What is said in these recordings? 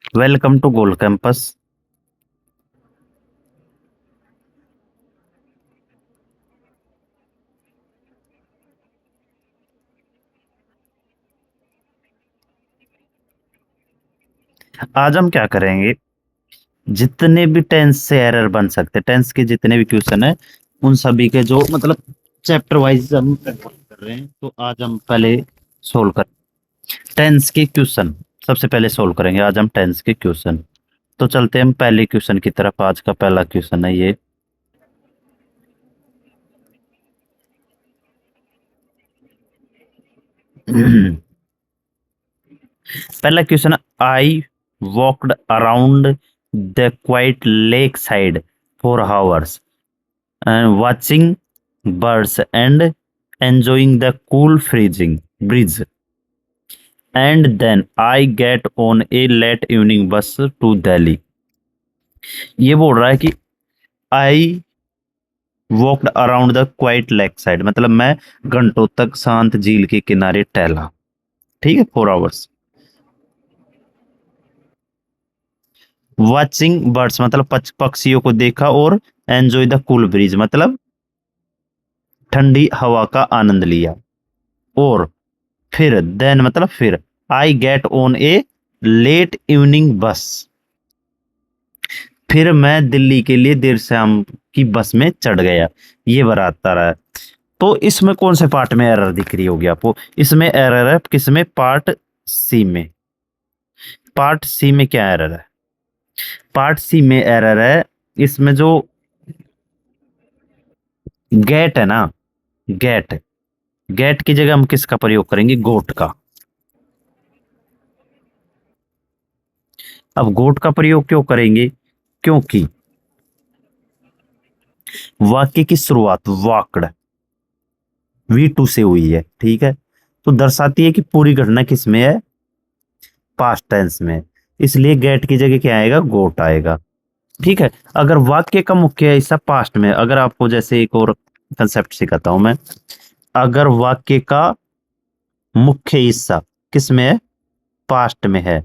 Welcome to gold campus. आज हम क्या करेंगे, जितने भी टेंस से एरर बन सकते, टेंस के जितने भी क्वेश्चन है उन सभी के जो मतलब चैप्टर वाइज हम कर रहे हैं। तो आज हम पहले सोल्व कर टेंस के क्वेश्चन सबसे पहले सोल्व करेंगे। आज हम टेंस के क्वेश्चन। तो चलते हैं हम पहले क्वेश्चन की तरफ। आज का पहला क्वेश्चन है ये। पहला question, I walked around the quite lake side for hours and watching birds and enjoying the cool freezing breeze, and then I get on a late evening bus to Delhi। ये बोल रहा है कि I walked around the quite lake side, मतलब मैं घंटों तक शांत झील के किनारे टहला। ठीक है, 4 आवर्स। वॉचिंग बर्ड्स मतलब पक्षियों को देखा, और एंजॉय द कूल ब्रीज मतलब ठंडी हवा का आनंद लिया। और फिर देन मतलब फिर I get on a late evening bus, फिर मैं दिल्ली के लिए देर शाम की बस में चढ़ गया। ये बताता रहा है। तो इसमें कौन से पार्ट में एरर दिख रही होगी आपको? इसमें एरर है किसमें? पार्ट सी में। पार्ट सी में क्या एरर है? पार्ट सी में एरर है इसमें जो गेट है ना, गेट, गेट की जगह हम किसका प्रयोग करेंगे? गोट का। अब गोट का प्रयोग क्यों करेंगे? क्योंकि वाक्य की शुरुआत वाकड़ V2 से हुई है। ठीक है, तो दर्शाती है कि पूरी घटना किस में है? पास्ट टेंस में। इसलिए गेट की जगह क्या आएगा? गोट आएगा। ठीक है, अगर वाक्य का मुख्य हिस्सा पास्ट में, अगर आपको जैसे एक और कंसेप्ट सिखाता हूं मैं, अगर वाक्य का मुख्य हिस्सा किस में है? पास्ट में है।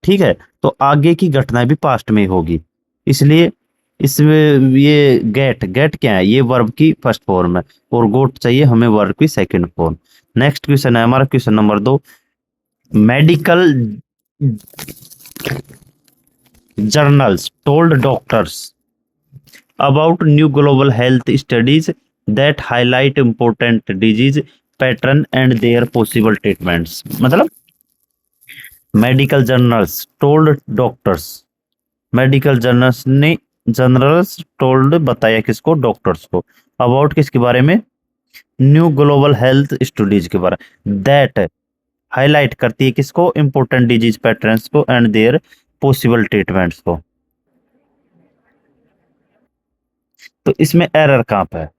ठीक है, तो आगे की घटना भी पास्ट में होगी। इसलिए इसमें ये गेट, गेट क्या है? ये वर्ब की फर्स्ट फॉर्म है, और गोट चाहिए हमें वर्ब की सेकंड फॉर्म। नेक्स्ट क्वेश्चन है हमारा question number 2। Medical journals told doctors about new global health studies that highlight important disease pattern and their possible treatments। मतलब medical journals told doctors, medical journals ने, journals told बताया किसको? Doctors को। About किसके बारे में? न्यू ग्लोबल हेल्थ स्टडीज के बारे में। दैट हाईलाइट करती है किसको? इंपॉर्टेंट डिजीज पैटर्न्स को एंड देयर पॉसिबल ट्रीटमेंट्स को। तो इसमें एरर कहाँ पे है?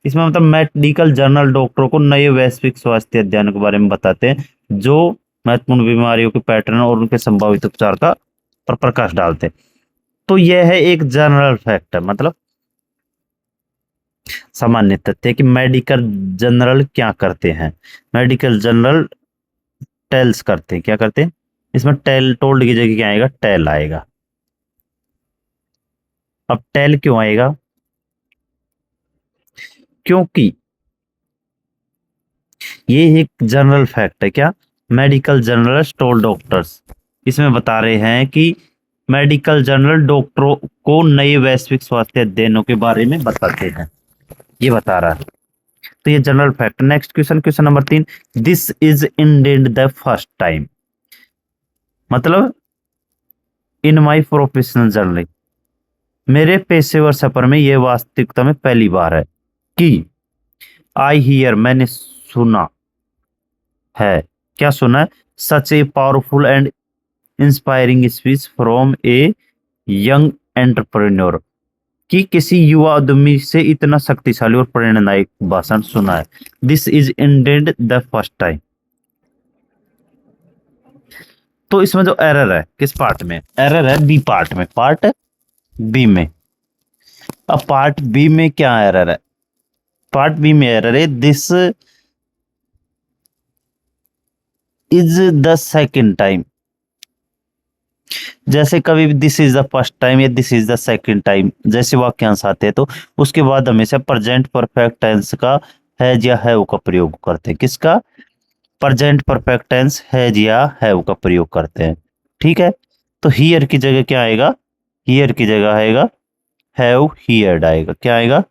इसमें मतलब मेडिकल जर्नल डॉक्टरों को नए वैश्विक स्वास्थ्य अध्ययन के बारे में बताते हैं, जो महत्वपूर्ण बीमारियों के पैटर्न और उनके संभावित उपचार का पर प्रकाश डालते हैं। तो यह है एक जनरल फैक्ट है, मतलब सामान्य तथ्य कि मेडिकल जनरल क्या करते हैं। मेडिकल जनरल टेल्स करते हैं। क्या करते हैं? इसमें टेल, टोल्ड की जगह क्या आएगा? टेल आएगा। अब टेल क्यों आएगा? क्योंकि ये एक जनरल फैक्ट है। क्या? मेडिकल जर्नल टोल डॉक्टर्स, इसमें बता रहे हैं कि मेडिकल जर्नल डॉक्टरों को नए वैश्विक स्वास्थ्य अध्ययनों के बारे में बताते हैं, ये बता रहा है। तो ये general fact. Next question, question number 3। This is ended the first time, मतलब इन माई प्रोफेशनल जर्नी, मेरे पेशेवर सफर में यह वास्तविकता में पहली बार है कि आई हियर, मैंने सुना है। क्या सुना है? Such a powerful and inspiring speech from a young entrepreneur, कि किसी युवा उद्यमी से इतना शक्तिशाली और प्रेरणादायक भाषण सुना है। This is ended the first time. तो इसमें जो एरर है किस पार्ट में? एरर है बी पार्ट में, पार्ट बी में। अब पार्ट बी में क्या एरर है? पार्ट बी में एरर है this is the second time. जैसे कभी भी this is the first time या this is the second time जैसे वाक्यांश आते हैं तो उसके बाद हमेशा प्रेजेंट परफेक्ट टेंस का हैज या हैव का प्रयोग करते हैं। किसका? प्रेजेंट परफेक्ट टेंस हैज या हैव का प्रयोग करते हैं। ठीक है, तो हियर की जगह क्या आएगा? हियर की जगह आएगा हैव हियर्ड आएगा। क्या आएगा?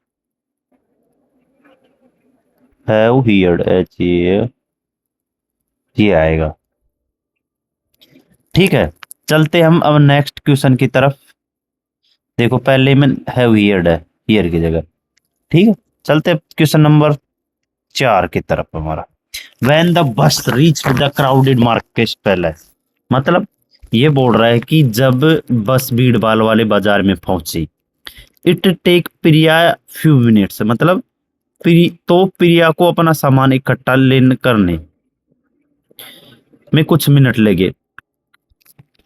हैव हियर्ड, एच ये आएगा। ठीक है, चलते हम अब नेक्स्ट क्वेश्चन की तरफ। देखो पहले में हैव हियर्ड है हियर की जगह। ठीक है, चलते क्वेश्चन नंबर 4 की तरफ हमारा। व्हेन द बस reach the crowded market palace, मतलब ये बोल रहा है कि जब बस भीड़ भाड़ वाले बाजार में पहुंची। It take Priya few minutes, मतलब प्रिया को अपना सामान इकट्ठा लेने करने में कुछ मिनट लगे।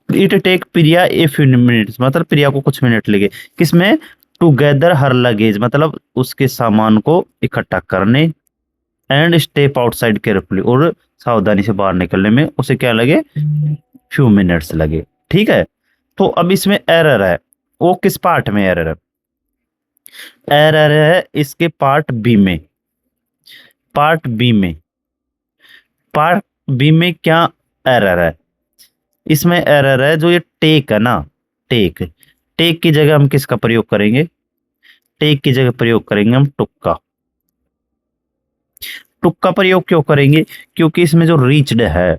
It take Priya a few minutes, मतलब प्रिया को कुछ मिनट लगे किसमें? टुगेदर हर लगेज, मतलब उसके सामान को इकट्ठा करने। एंड स्टेप आउटसाइड केयरफुली, और सावधानी से बाहर निकलने में उसे क्या लगे? फ्यू मिनट्स लगे। ठीक है, तो अब इसमें एरर है। वो किस पार्ट में एरर है? एरर है इसके पार्ट बी में। पार्ट बी में, पार्ट बी में क्या एरर है? इसमें एरर है जो ये टेक है ना, टेक। टेक की जगह हम किसका प्रयोग करेंगे? टेक की जगह प्रयोग करेंगे हम टुक्का। टुक्का प्रयोग क्यों करेंगे? क्योंकि इसमें जो रीच्ड है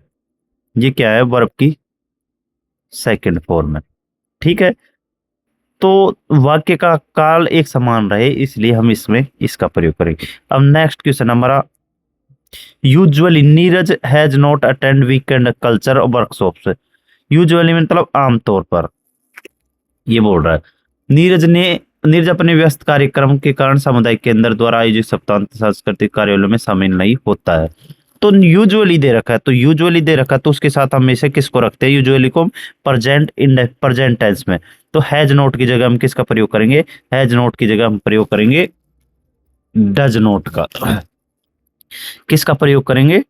ये क्या है? वर्ब की सेकंड फॉर्म है। ठीक है, तो वाक्य का काल एक समान रहे इसलिए हम इसमें इसका प्रयोग करेंगे। अब नेक्स्ट क्वेश्चन हमारा। Usually Neeraj has not attend weekend culture workshops. Usually मतलब आमतौर पर, ये बोल रहा है नीरज अपने व्यस्त कार्यक्रम के कारण सामुदायिक केंद्र द्वारा आयोजित सप्तांत सांस्कृतिक कार्यालयों में शामिल नहीं होता है। तो यूजुअली दे रखा है, तो यूजुअली दे रखा है तो उसके साथ हमेशा किसको रखते हैं? यूजुअली को प्रेजेंट प्रेजेंट टेंस में। तो हैज नोट की जगह हम किसका प्रयोग करेंगे? हैज नोट की जगह हम प्रयोग करेंगे डज नोट का। किसका प्रयोग करेंगे?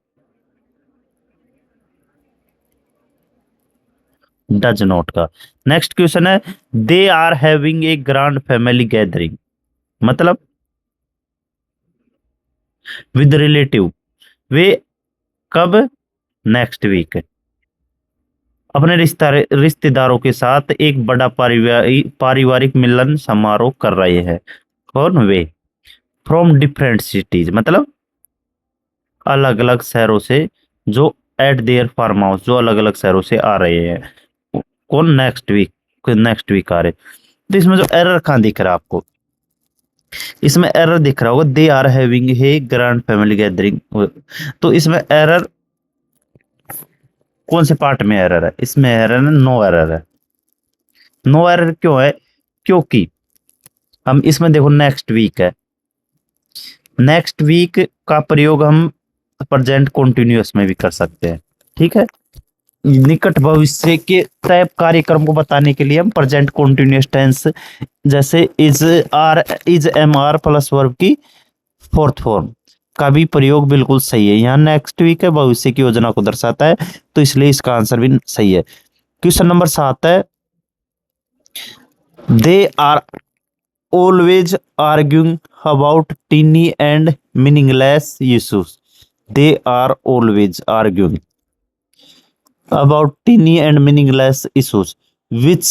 डज नोट का। नेक्स्ट क्वेश्चन है, they are having a grand family gathering, मतलब विद रिलेटिव। वे कब? Next week. अपने रिश्तेदारों के साथ एक बड़ा पारिवारिक मिलन समारोह कर रहे हैं। कौन? वे। फ्रॉम डिफरेंट सिटीज, मतलब अलग अलग शहरों से, जो एट देयर फार्म हाउस, जो अलग अलग शहरों से आ रहे हैं। कौन? Next week. नेक्स्ट वीक आ रहे। तो इसमें जो एरर कहाँ दिख रहा है आपको? इसमें एरर दिख रहा होगा they are having a grand family gathering. तो इसमें एरर कौन से पार्ट में एरर है? इसमें एरर है, नो एरर है। नो एरर क्यों है? क्योंकि हम इसमें देखो नेक्स्ट वीक है। नेक्स्ट वीक का प्रयोग हम प्रेजेंट कॉन्टिन्यूअस में भी कर सकते हैं। ठीक है, निकट भविष्य के तय कार्यक्रम को बताने के लिए हम प्रेजेंट कॉन्टिन्यूअस टेंस जैसे is am are plus verb की फोर्थ फॉर्म का भी प्रयोग बिल्कुल सही है। यहाँ नेक्स्ट वीक है, भविष्य की योजना को दर्शाता है, तो इसलिए इसका आंसर भी सही है। क्वेश्चन नंबर 7 है, they are always arguing about teeny and meaningless issues. They are always arguing about teeny and meaningless issues which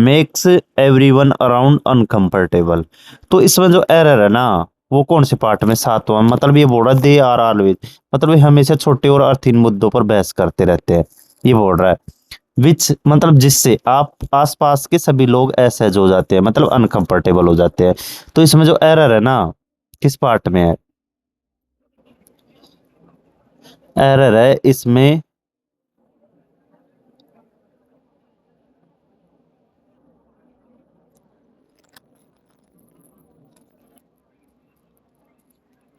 makes everyone around uncomfortable। तो इसमें जो एरर है ना वो कौन से पार्ट में? 7वां। मतलब ये बोल रहा है दे आर ऑलवेज, मतलब ये हमेशा छोटे और अर्थहीन मुद्दों पर बहस करते रहते हैं। ये बोल रहा है विच, मतलब जिससे आप आसपास के सभी लोग असहज हो जाते हैं, मतलब अनकंफर्टेबल हो जाते हैं। तो इसमें जो एरर है ना किस पार्ट में है? एरर है इसमें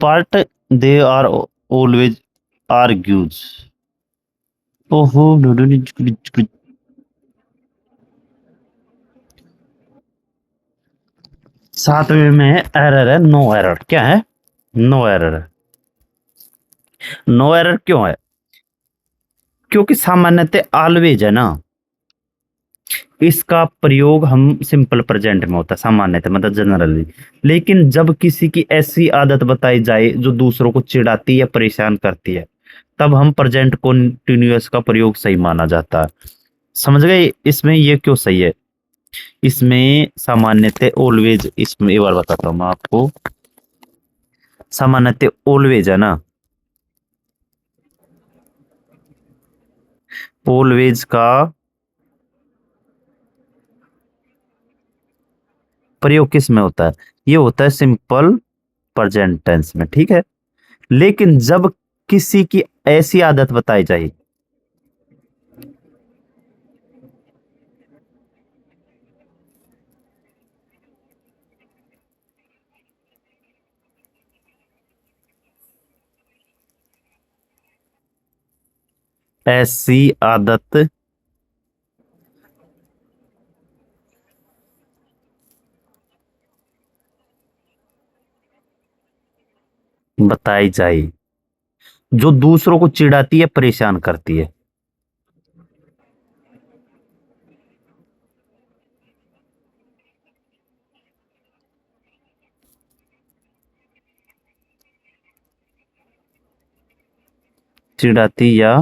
part they are always argues. ओहो, 7वें में एरर है नो एरर। क्या है? नो एरर है। नो एरर क्यों है? क्योंकि सामान्यतः ऑलवेज है ना, इसका प्रयोग हम सिंपल प्रेजेंट में होता है सामान्यतः, मतलब जनरली। लेकिन जब किसी की ऐसी आदत बताई जाए जो दूसरों को चिढ़ाती या परेशान करती है, तब हम प्रेजेंट कॉन्टिन्यूअस का प्रयोग सही माना जाता है। समझ गए इसमें ये क्यों सही है? इसमें सामान्यतः ऑलवेज, इसमें एक बार बताता हूँ मैं आपको। सामान्यतः ऑलवेज है ना, ऑलवेज का प्रयोग किस में होता है? ये होता है सिंपल प्रेजेंट टेंस में, ठीक है। लेकिन जब किसी की ऐसी आदत बताई जाए, ऐसी आदत बताई जाए जो दूसरों को चिढ़ाती है, परेशान करती है। चिढ़ाती या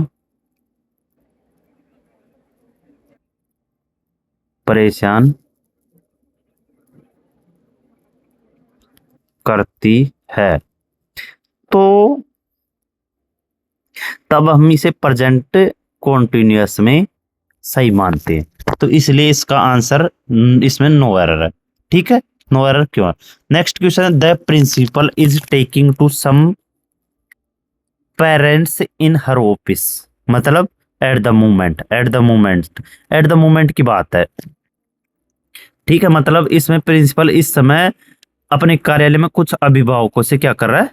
परेशान करती है, तो तब हम इसे प्रेजेंट कॉन्टिन्यूअस में सही मानते हैं। तो इसलिए इसका आंसर इसमें नो एरर है, ठीक है। नो एरर क्यों है? नेक्स्ट क्वेश्चन है, the principal is taking to some parents in her office, मतलब at the moment, at the moment की बात है, ठीक है। मतलब इसमें प्रिंसिपल इस समय अपने कार्यालय में कुछ अभिभावकों से क्या कर रहा है?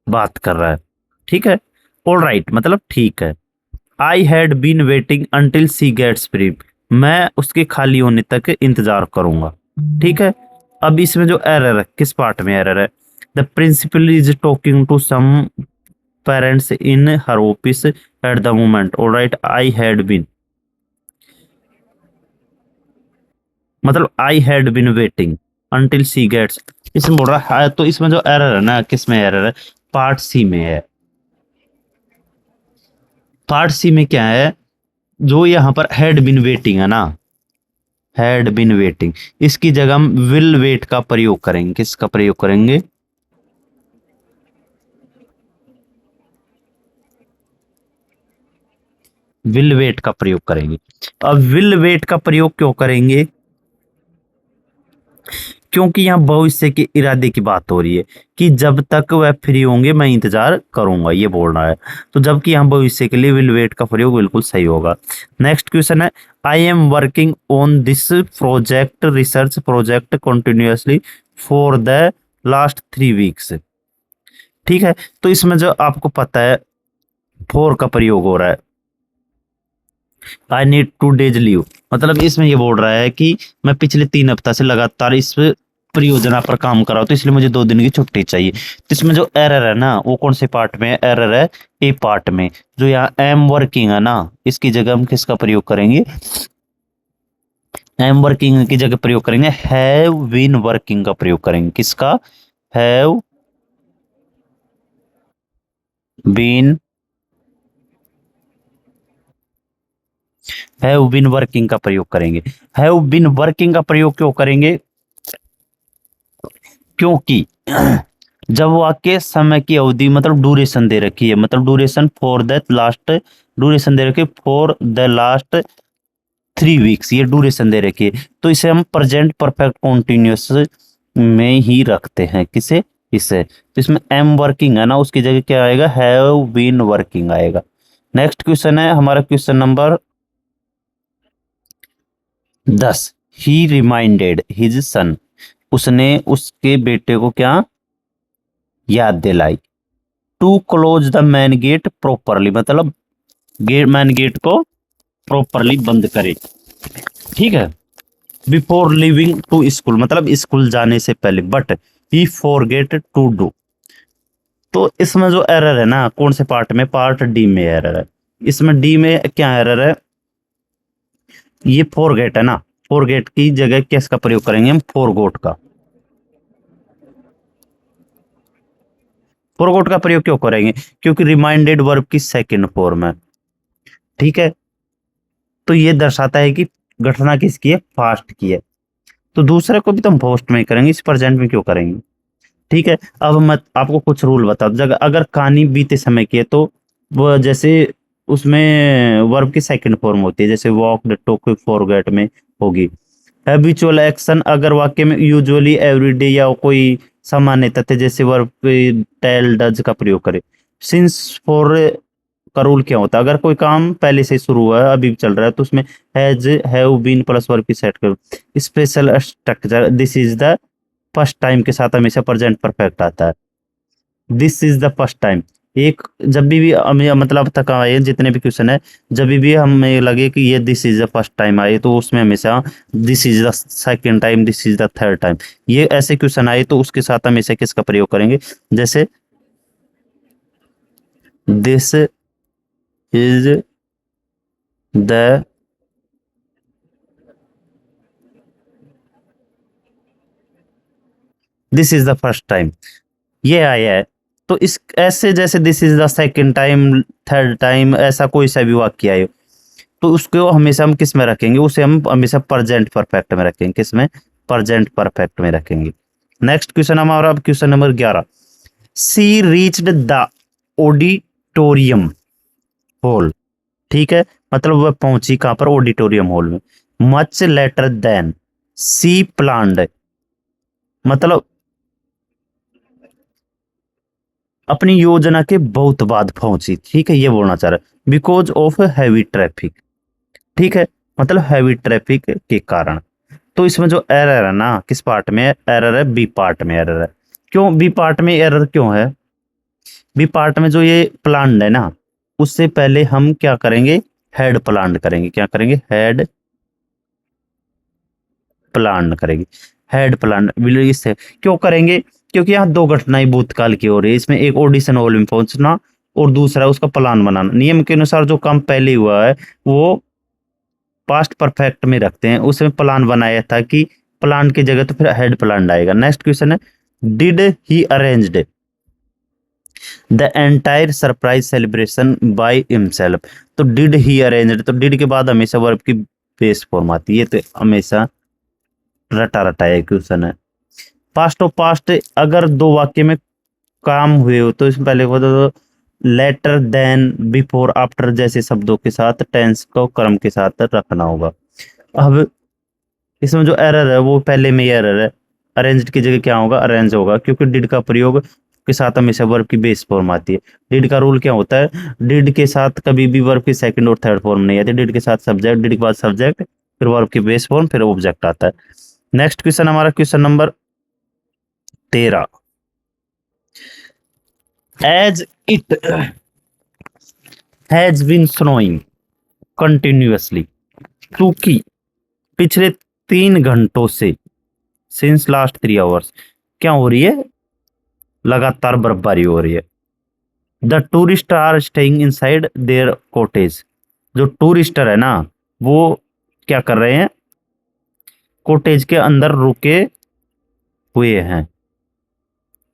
बात कर रहा है, ठीक है। ऑल राइट, मतलब ठीक है। I had been waiting until she gets free, मैं उसके खाली होने तक इंतजार करूंगा, ठीक है। अब इसमें जो एरर है, किस पार्ट में एरर है? The principal is talking to some parents in her office at the moment, all right. I had been, मतलब I had been waiting until she gets, इसमें बोल रहा है। तो इसमें जो एरर है ना, किस में एरर है? पार्ट सी में है। पार्ट सी में क्या है? जो यहाँ पर हैड बीन वेटिंग है ना, हैड बीन वेटिंग, इसकी जगह हम विल वेट का प्रयोग करेंगे। किसका प्रयोग करेंगे? विल वेट का प्रयोग करेंगे। अब विल वेट का प्रयोग क्यों करेंगे? क्योंकि यहाँ भविष्य के इरादे की बात हो रही है कि जब तक वह फ्री होंगे मैं इंतजार करूंगा, ये बोल रहा है। तो जबकि यहाँ भविष्य के लिए विल वेट का प्रयोग बिल्कुल सही होगा। नेक्स्ट क्वेश्चन है, I am working on this project, research project continuously for the last 3 weeks, ठीक है। तो इसमें जो आपको पता है फॉर का प्रयोग हो रहा है, आई नीड 2 डेज लीव, मतलब इसमें ये बोल रहा है कि मैं पिछले 3 हफ्ता से लगातार इस परियोजना पर काम कर रहा हूं, तो इसलिए मुझे 2 दिन की छुट्टी चाहिए। तो इसमें जो एरर है ना, वो कौन से पार्ट में एरर है? ए पार्ट में। जो यहाँ एम वर्किंग है ना, इसकी जगह हम किसका प्रयोग करेंगे? एम वर्किंग की जगह प्रयोग करेंगे हैव बीन वर्किंग का प्रयोग करेंगे। किसका? Have been, have been working का प्रयोग करेंगे। हैव बीन वर्किंग का प्रयोग क्यों करेंगे? क्योंकि जब वाक्य समय की अवधि, मतलब ड्यूरेशन दे रखी है, मतलब duration for the last, duration दे रखी है फॉर द लास्ट 3 वीक्स, ये ड्यूरेशन दे रखी है, तो इसे हम प्रेजेंट परफेक्ट कॉन्टिन्यूअस में ही रखते हैं। किसे? इसे। तो इसमें एम वर्किंग है ना, उसकी जगह क्या आएगा? हैव बीन वर्किंग आएगा। नेक्स्ट क्वेश्चन है हमारा question number 10, he reminded his son, उसने उसके बेटे को क्या याद दिलाई? To close the main gate properly, मतलब मैन गेट को प्रॉपरली बंद करे, ठीक है। बिफोर लिविंग टू स्कूल, मतलब स्कूल जाने से पहले, but he forget to do. तो इसमें जो एरर है ना, कौन से पार्ट में? पार्ट डी में एरर है। इसमें डी में क्या एरर है? ये फॉरगेट है ना, फॉरगेट की जगह किसका प्रयोग करेंगे हम, फॉरगोट का। फॉरगोट का प्रयोग क्यों करेंगे, क्योंकि रिमाइंडेड वर्ब की सेकंड फॉर्म है, ठीक है। तो ये दर्शाता है कि घटना किसकी है, पास्ट की है। तो दूसरे को भी तो हम पोस्ट में ही करेंगे, इस प्रेजेंट में क्यों करेंगे, ठीक है। अब मैं आपको कुछ रूल बता दूं, जगह अगर कहानी बीते समय की है तो वो जैसे उसमें वर्ब की सेकंड फॉर्म होती है, जैसे वॉक टॉक फॉरगेट में होगी। हैबिचुअल एक्शन अगर वाक्य में यूजुअली एवरीडे या कोई सामान्य तथ्य जैसे वर्ब टेल डज का प्रयोग करे। सिंस फॉर का रूल क्या होता है, अगर कोई काम पहले से शुरू हुआ है अभी भी चल रहा है तो उसमें has have been plus verb की सेट करो। Special structure this is the first time के साथ हमेशा प्रेजेंट परफेक्ट आता है। This is the first time, एक जब भी हमें मतलब तक आए जितने भी क्वेश्चन है, जब भी हमें लगे कि ये this is the first time आए तो उसमें हमेशा this is the second time, this is the third time, ये ऐसे क्वेश्चन आए तो उसके साथ हमेशा किसका प्रयोग करेंगे, जैसे this is the this is the first time, ये आया है। तो इस ऐसे जैसे this is the second time, third time, ऐसा कोई सा भी वाक्य आए तो उसको हमेशा हम किस में रखेंगे, उसे हम हमेशा प्रेजेंट परफेक्ट में रखेंगे, किस में, प्रेजेंट परफेक्ट में रखेंगे। नेक्स्ट क्वेश्चन हमारा अब question number 11। She reached the auditorium hall, ठीक है, मतलब वह पहुंची कहां पर, ऑडिटोरियम हॉल में। Much later than she planned, मतलब अपनी योजना के बहुत बाद पहुंची, ठीक है, ये बोलना चाह रहा है। बिकॉज ऑफ हैवी ट्रैफिक, ठीक है, मतलब हैवी ट्रैफिक के कारण। तो इसमें जो एरर है ना, किस पार्ट में एरर है, बी पार्ट में एरर है। क्यों बी पार्ट में एरर क्यों है, बी पार्ट में जो ये प्लान्ड है ना, उससे पहले हम क्या करेंगे, हेड प्लान्ड करेंगे, क्या करेंगे, हेड प्लान्ड करेंगे, हेड प्लान्ड इससे क्यों करेंगे, क्योंकि यहाँ दो घटनाएं भूतकाल की हो रही है, इसमें एक ऑडिशन हॉल में पहुंचना और दूसरा उसका प्लान बनाना। नियम के अनुसार जो काम पहले हुआ है वो पास्ट परफेक्ट में रखते हैं, उसमें प्लान बनाया था कि प्लान की जगह तो फिर हेड प्लान आएगा। नेक्स्ट क्वेश्चन है, did he arranged the entire surprise celebration by himself. तो डिड ही अरेंज्ड, तो डिड के बाद हमेशा वर्ब की बेस फॉर्म आती है, तो हमेशा रटा रटाया क्वेश्चन है। पास्ट ऑफ पास्ट अगर दो वाक्य में काम हुए हो तो इसमें पहले को तो लेटर देन बिफोर आफ्टर जैसे शब्दों के साथ टेंस को क्रम के साथ रखना होगा। अब इसमें जो एरर है वो पहले में ही एरर है, अरेंज्ड की जगह क्या होगा, अरेंज होगा, क्योंकि डिड का प्रयोग के साथ हमेशा वर्ब की बेस फॉर्म आती है। डिड का रूल क्या होता है, डिड के साथ कभी भी वर्ब की सेकंड और थर्ड फॉर्म नहीं आती, डिड के साथ सब्जेक्ट, डिड के बाद सब्जेक्ट, फिर वर्ब की बेस फॉर्म, फिर ऑब्जेक्ट आता है। नेक्स्ट क्वेश्चन हमारा question number 13। As it has been snowing continuously, क्योंकि पिछले 3 घंटों से, सिंस लास्ट 3 आवर्स, क्या हो रही है, लगातार बर्फबारी हो रही है। The tourist are staying inside their cottage, जो टूरिस्टर है ना वो क्या कर रहे हैं, कॉटेज के अंदर रुके हुए हैं,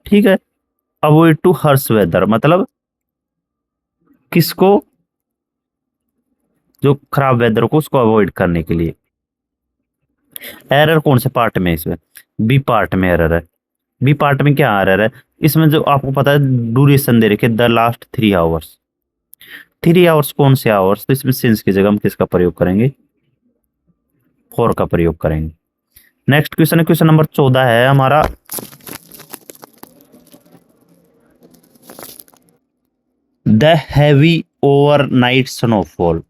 ठीक है। अवॉइड टू हर्स वेदर, मतलब किसको, जो खराब वेदर को उसको अवॉइड करने के लिए। एरर कौन से पार्ट में है इसमें, बी पार्ट में एरर है। बी पार्ट में क्या एरर है, इसमें जो आपको पता है ड्यूरेशन दे रखे द लास्ट 3 आवर्स, 3 आवर्स कौन से आवर्स, तो इसमें सिंस की जगह हम किसका प्रयोग करेंगे, फॉर का प्रयोग करेंगे। नेक्स्ट क्वेश्चन है क्वेश्चन नंबर 14 है हमारा, the heavy overnight snowfall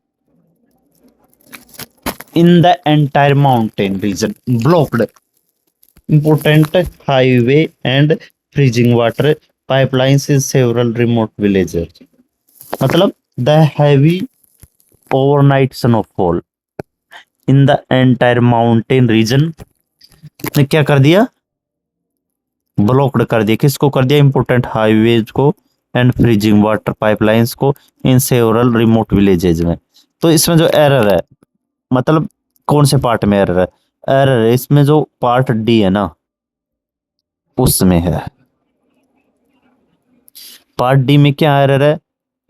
in the entire mountain region blocked important highway and freezing water pipelines in several remote villages। मतलब the heavy overnight snowfall in the entire mountain region ने क्या कर दिया, blocked कर दिया, किसको कर दिया, इंपोर्टेंट हाईवेज को एंड फ्रीजिंग वाटर पाइपलाइंस को इन सेवरल रिमोट विलेजेज में। तो इसमें जो एरर है, मतलब कौन से पार्ट में एरर है? एरर है इसमें जो पार्ट डी है ना उसमें है। पार्ट डी में क्या एरर है?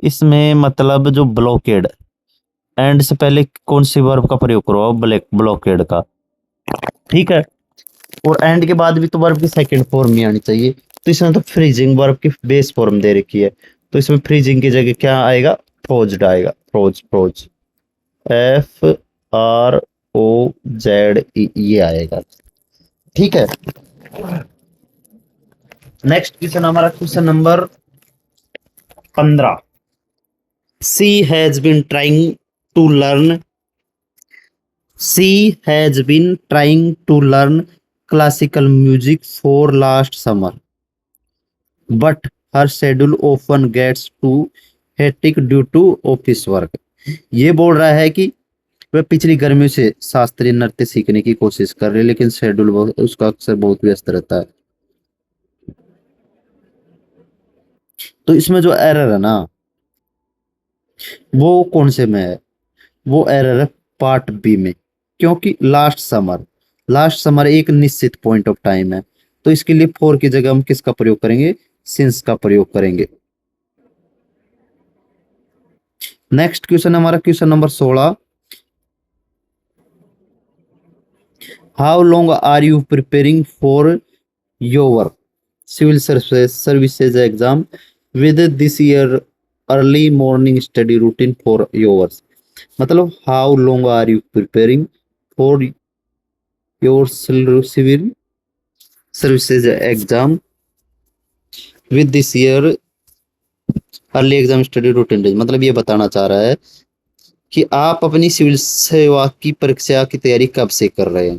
इसमें मतलब जो ब्लॉकेड, एंड से पहले कौन सी वर्ब का प्रयोग करो? ब्लॉकेड का, ठीक है। और एंड के बाद भी तो वर्ब की सेकंड फॉर्म में आनी चाहिए, तो इसमें तो फ्रीजिंग वर्ब की बेस फॉर्म दे रखी है, तो इसमें फ्रीजिंग की जगह क्या आएगा? फ्रोज्ड आएगा, froze froze, F R O Z E ये आएगा, ठीक है। नेक्स्ट क्वेश्चन हमारा question number 15। She has been trying to learn She has been trying to learn classical music for last summer, but her schedule often gets too hectic due to office work. ये बोल रहा है कि वह पिछली गर्मियों से शास्त्रीय नृत्य सीखने की कोशिश कर रही है, लेकिन शेड्यूल उसका अक्सर बहुत व्यस्त रहता है। तो इसमें जो एरर है ना वो कौन से में है? वो एरर है पार्ट बी में, क्योंकि लास्ट समर एक निश्चित पॉइंट ऑफ टाइम है, तो इसके लिए फॉर की जगह हम किसका प्रयोग करेंगे? सिंस का प्रयोग करेंगे। नेक्स्ट क्वेश्चन हमारा question number 16। How long are you preparing for your civil services exam with this year early morning study routine for yours? मतलब how long are you preparing for your civil services exam with this year early exam study routine days. मतलब ये बताना चाह रहा है कि आप अपनी सिविल सेवा की परीक्षा की तैयारी कब से कर रहे हैं।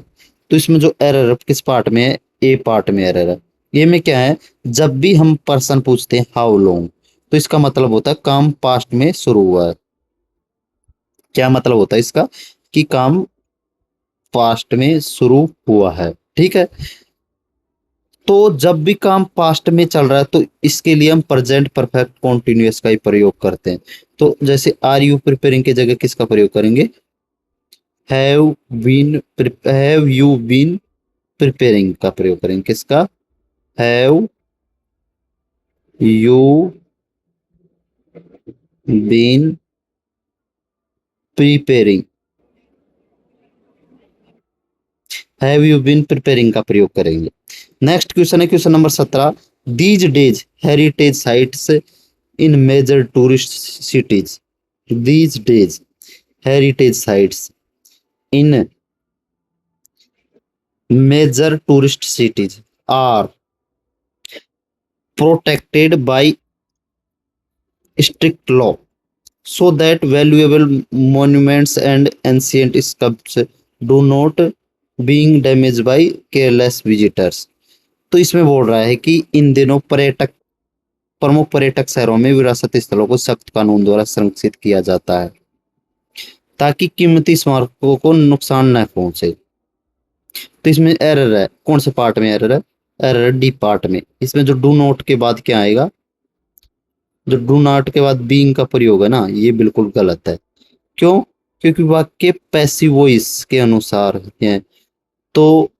तो इसमें जो एरर किस पार्ट में है? ए पार्ट में एरर है। ये में क्या है? जब भी हम पर्सन पूछते हैं हाउ लॉन्ग, तो इसका मतलब होता है काम पास्ट में शुरू हुआ है। क्या मतलब होता है इसका? कि काम पास्ट में शुरू हुआ है, ठीक है। तो जब भी काम पास्ट में चल रहा है तो इसके लिए हम प्रेजेंट परफेक्ट कॉन्टिन्यूअस का ही प्रयोग करते हैं। तो जैसे आर यू प्रिपेयरिंग की जगह किसका प्रयोग करेंगे? हैव यू बीन प्रिपेयरिंग का प्रयोग करेंगे। किसका? Have you been preparing, have you been preparing का प्रयोग करेंगे। नेक्स्ट क्वेश्चन है question number 17। These days heritage sites in major tourist cities, these days heritage sites in major tourist cities are protected by strict law so that valuable monuments and ancient sculptures do not being damaged by careless visitors। तो इसमें बोल रहा है कि इन दिनों प्रमुख पर्यटक शहरों में विरासत स्थलों को सख्त कानून द्वारा संरक्षित किया जाता है ताकि कीमती स्मारकों को नुकसान न पहुंचे। तो इसमें एरर है, कौन से पार्ट में एरर है? एरर डी पार्ट में। इसमें जो डू नॉट के बाद क्या आएगा? जो डू नॉट के बाद बीइंग का प्रयोग है ना, ये बिल्कुल गलत है। क्यों? क्योंकि वाक्य पैसिव वॉइस के अनुसार है, तो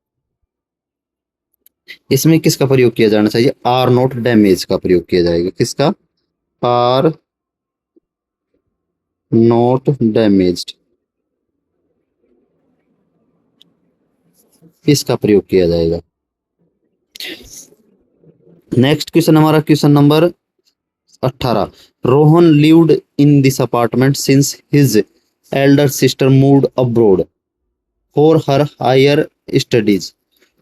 इसमें किसका प्रयोग किया जाना चाहिए? आर नॉट डैमेज का प्रयोग किया जाएगा। किसका? आर नॉट डैमेज्ड, इसका प्रयोग किया जाएगा। नेक्स्ट क्वेश्चन हमारा question number 18। Rohan lived in this apartment since his elder sister moved abroad for her higher studies.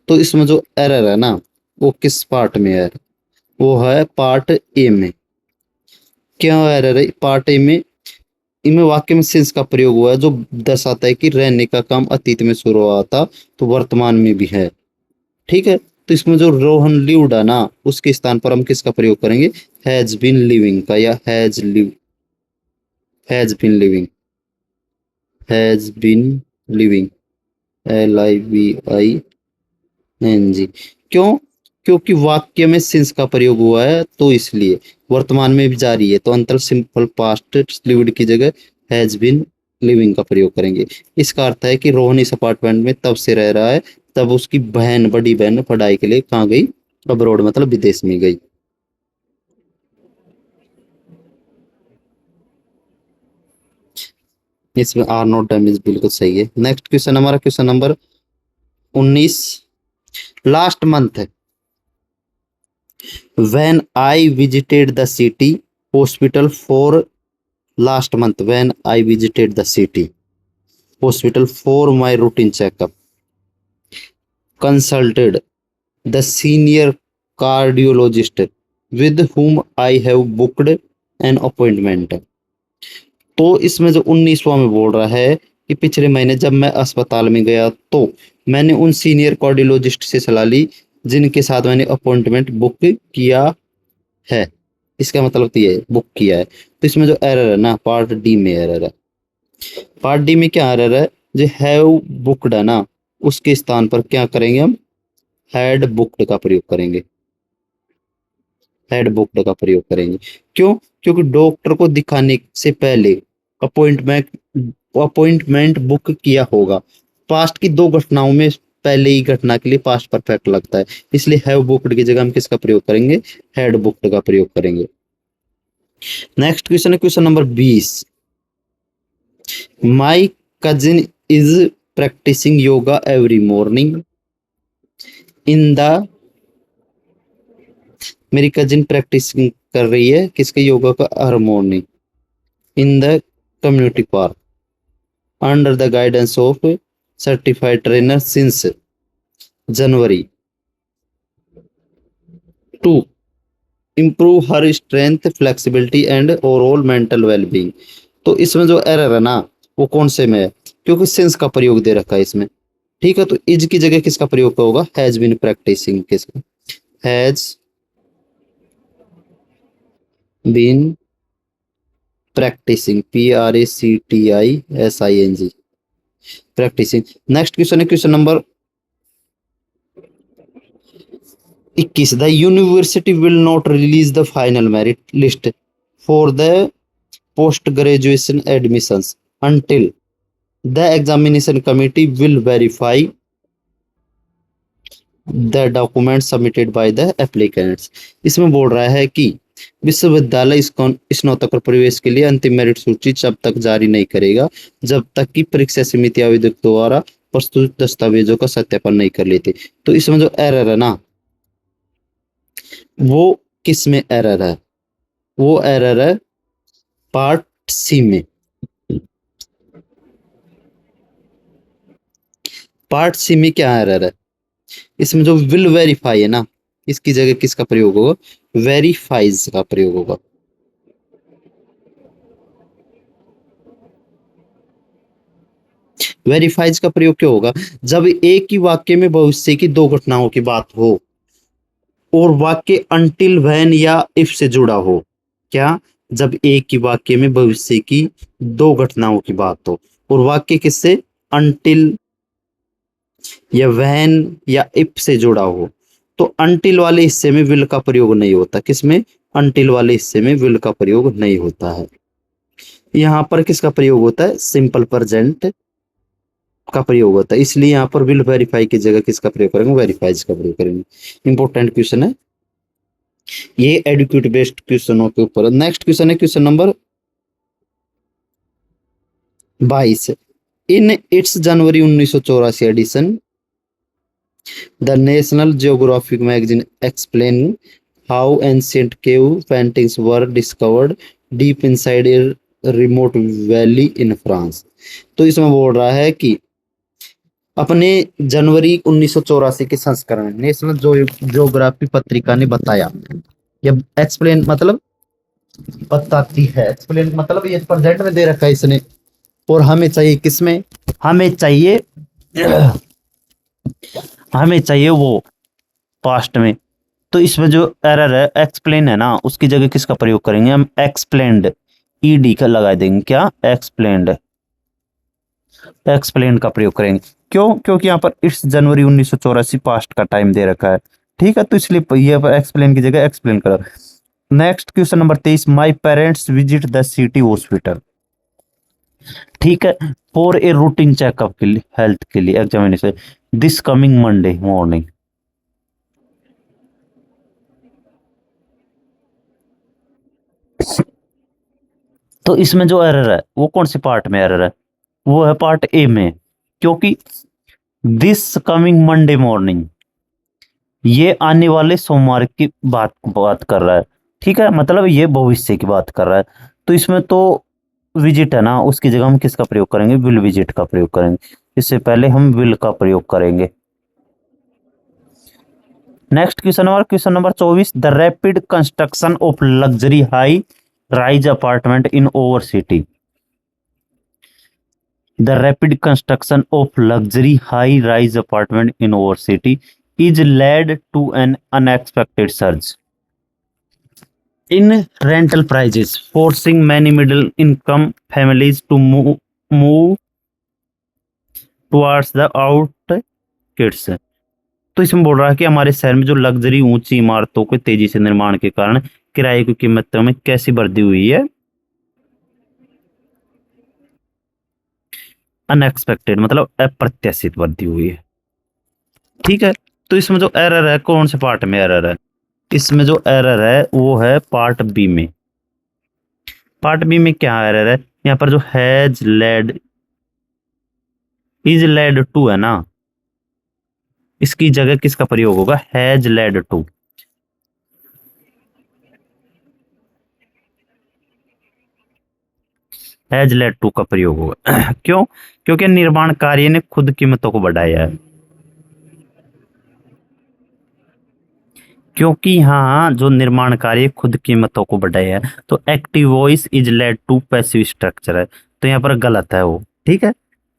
तो इसमें जो एरर है ना वो किस पार्ट में है? वो है पार्ट ए में। क्या एरर है पार्ट ए में? इनमें वाक्य में सिंस का प्रयोग हुआ है जो दर्शाता है कि रहने का काम अतीत में शुरू हुआ था तो वर्तमान में भी है, ठीक है। तो इसमें जो रोहन लिव्ड है ना उसके स्थान पर हम किसका प्रयोग करेंगे? हैज बीन लिविंग का, या has been living, has been living, LIVING। क्यों? क्योंकि वाक्य में सिंस का प्रयोग हुआ है तो इसलिए वर्तमान में भी जारी है, तो अंतर सिंपल पास्ट लिव्ड की जगह हैज बीन लिविंग का प्रयोग करेंगे। इसका अर्थ है कि रोहन इस अपार्टमेंट में तब से रह रहा है तब उसकी बहन, बड़ी बहन पढ़ाई के लिए कहाँ गई, अब्रॉड मतलब विदेश में गई। इसमें आर नॉट डैमेज बिल्कुल सही है। नेक्स्ट क्वेश्चन, हमारा question number 19। Last month when I visited the city hospital for, last month when I visited the city hospital for my routine checkup, consulted the senior cardiologist with whom I have booked an appointment। तो इसमें जो 19वां में बोल रहा है कि पिछले महीने जब मैं अस्पताल में गया तो मैंने उन सीनियर कार्डियोलॉजिस्ट से सलाह ली जिनके साथ मैंने अपॉइंटमेंट बुक किया है। इसका मतलब तो ये है बुक किया है। तो इसमें जो एरर है ना, पार्ट डी में एरर है। पार्ट डी में क्या एरर है, जो हैव बुक्ड है ना, उसके स्थान पर क्या करेंगे हम, हैड बुक्ड का प्रयोग करेंगे। हैड बुक्ड का प्रयोग करेंगे। क्यों? क्योंकि डॉक्टर को दिखाने से पहले अपॉइंटमेंट अपॉइंटमेंट बुक किया होगा। पास्ट की दो घटनाओं में पहले ही घटना के लिए पास्ट परफेक्ट लगता है, इसलिए हैव बुक्ड की जगह हम किसका प्रयोग करेंगे, हैड बुक्ड का प्रयोग करेंगे। नेक्स्ट क्वेश्चन है question number 20। My cousin is practising yoga every morning in the, मेरी कजिन प्रैक्टिस कर रही है किसके, योगा का, हर morning, in the community park under the guidance of certified trainer since January to improve her strength flexibility and overall mental wellbeing. तो इसमें जो एरर है ना वो कौन से में है, क्योंकि सिंस का प्रयोग दे रखा है इसमें। ठीक है, तो इज की जगह किसका प्रयोग होगा, हैज बीन प्रैक्टिसिंग, किसका, has been practising, PRACTISING, practising. Next question है question number 21। The university will not release the final merit list for the post graduation admissions until the examination committee will verify the document submitted by the applicants. इसमें बोल रहा है कि विश्वविद्यालय स्नातक प्रवेश के लिए अंतिम मेरिट सूची जब तक जारी नहीं करेगा जब तक कि परीक्षा समिति आवेदक द्वारा प्रस्तुत दस्तावेजों का सत्यापन नहीं कर लेते। तो इसमें जो एरर है ना वो किस में एरर है, वो एरर है पार्ट सी में। पार्ट सी में क्या एरर है, इसमें जो विल वेरीफाई है ना, इसकी जगह किसका प्रयोग होगा, वेरीफाइज का प्रयोग होगा। वेरीफाइज का प्रयोग क्यों होगा, जब एक ही वाक्य में भविष्य की दो घटनाओं की बात हो और वाक्य अंटिल व्हेन या इफ से जुड़ा हो। क्या, जब एक ही वाक्य में भविष्य की दो घटनाओं की बात हो और वाक्य किससे, अंटिल या व्हेन या इफ से जुड़ा हो, तो अंटिल वाले हिस्से में विल का प्रयोग नहीं होता। किसमें, अंटिल वाले हिस्से में विल का प्रयोग नहीं होता है। यहाँ पर किसका प्रयोग होता है, सिंपल प्रेजेंट का प्रयोग होता है, इसलिए यहाँ पर विल वेरीफाई की जगह किसका प्रयोग करेंगे, वेरीफाइज का प्रयोग करेंगे। इंपॉर्टेंट क्वेश्चन है ये, एडुकेट बेस्ड क्वेश्चनों के ऊपर। नेक्स्ट क्वेश्चन है question number 22। In its January 1984 edition the National Geographic magazine explain how ancient cave paintings were discovered deep inside a remote valley in France. तो इसमें बोल रहा है कि अपने जनवरी 1984 के संस्करण में नेशनल ज्योग्राफी पत्रिका ने बताया, या एक्सप्लेन मतलब बताती है, एक्सप्लेन मतलब ये प्रेजेंट में दे रखा है इसने, और हमें चाहिए किसमें, हमें चाहिए हमें चाहिए वो पास्ट में। तो इसमें जो एरर है एक्सप्लेन है ना, उसकी जगह किसका प्रयोग करेंगे हम, एक्सप्लेन्ड, ईडी का लगा देंगे, क्या, एक्सप्लेन्ड, एक्सप्लेन का प्रयोग करेंगे। क्यों, क्योंकि यहाँ पर इट्स जनवरी 1984 पास्ट का टाइम दे रखा है। ठीक है, तो इसलिए ये एक्सप्लेन की जगह एक्सप्लेन करो। Next question number 23। My parents visit the city hospital ठीक है। फॉर ए रूटीन चेकअप के लिए, हेल्थ के लिए, examination this coming Monday morning. तो इसमें जो एरर है वो कौन से पार्ट में एरर है, वो है पार्ट ए में, क्योंकि दिस कमिंग मंडे मॉर्निंग ये आने वाले सोमवार की बात बात कर रहा है। ठीक है, मतलब ये भविष्य की बात कर रहा है। तो इसमें तो विजिट है ना, उसकी जगह हम किसका प्रयोग करेंगे, विल विजिट का प्रयोग करेंगे। इससे पहले हम विल का प्रयोग करेंगे। Next question number 24, the rapid construction of luxury high rise apartment in over city. The rapid construction of luxury high-rise apartment in our city is led to an unexpected surge in rental prices, forcing many middle-income families to move towards the outskirts। तो इसमें बोल रहा है कि हमारे शहर में जो लग्जरी ऊंची इमारतों के तेजी से निर्माण के कारण किराए की कीमतों में कैसी वृद्धि हुई है, अनएक्सपेक्टेड मतलब अप्रत्याशित वृद्धि हुई है। ठीक है, तो इसमें जो एरर है कौन से पार्ट में एरर है, इसमें जो एरर है वो है पार्ट बी में। पार्ट बी में क्या एरर है, यहाँ पर जो has led is led to है ना, इसकी जगह किसका प्रयोग होगा, has led to. Has led to का प्रयोग होगा क्यों, क्योंकि निर्माण कार्य ने खुद कीमतों को बढ़ाया है। क्योंकि यहाँ जो निर्माण कार्य खुद कीमतों को बढ़ाया है, तो active voice is led to passive structure है, तो यहाँ पर गलत है वो। ठीक है,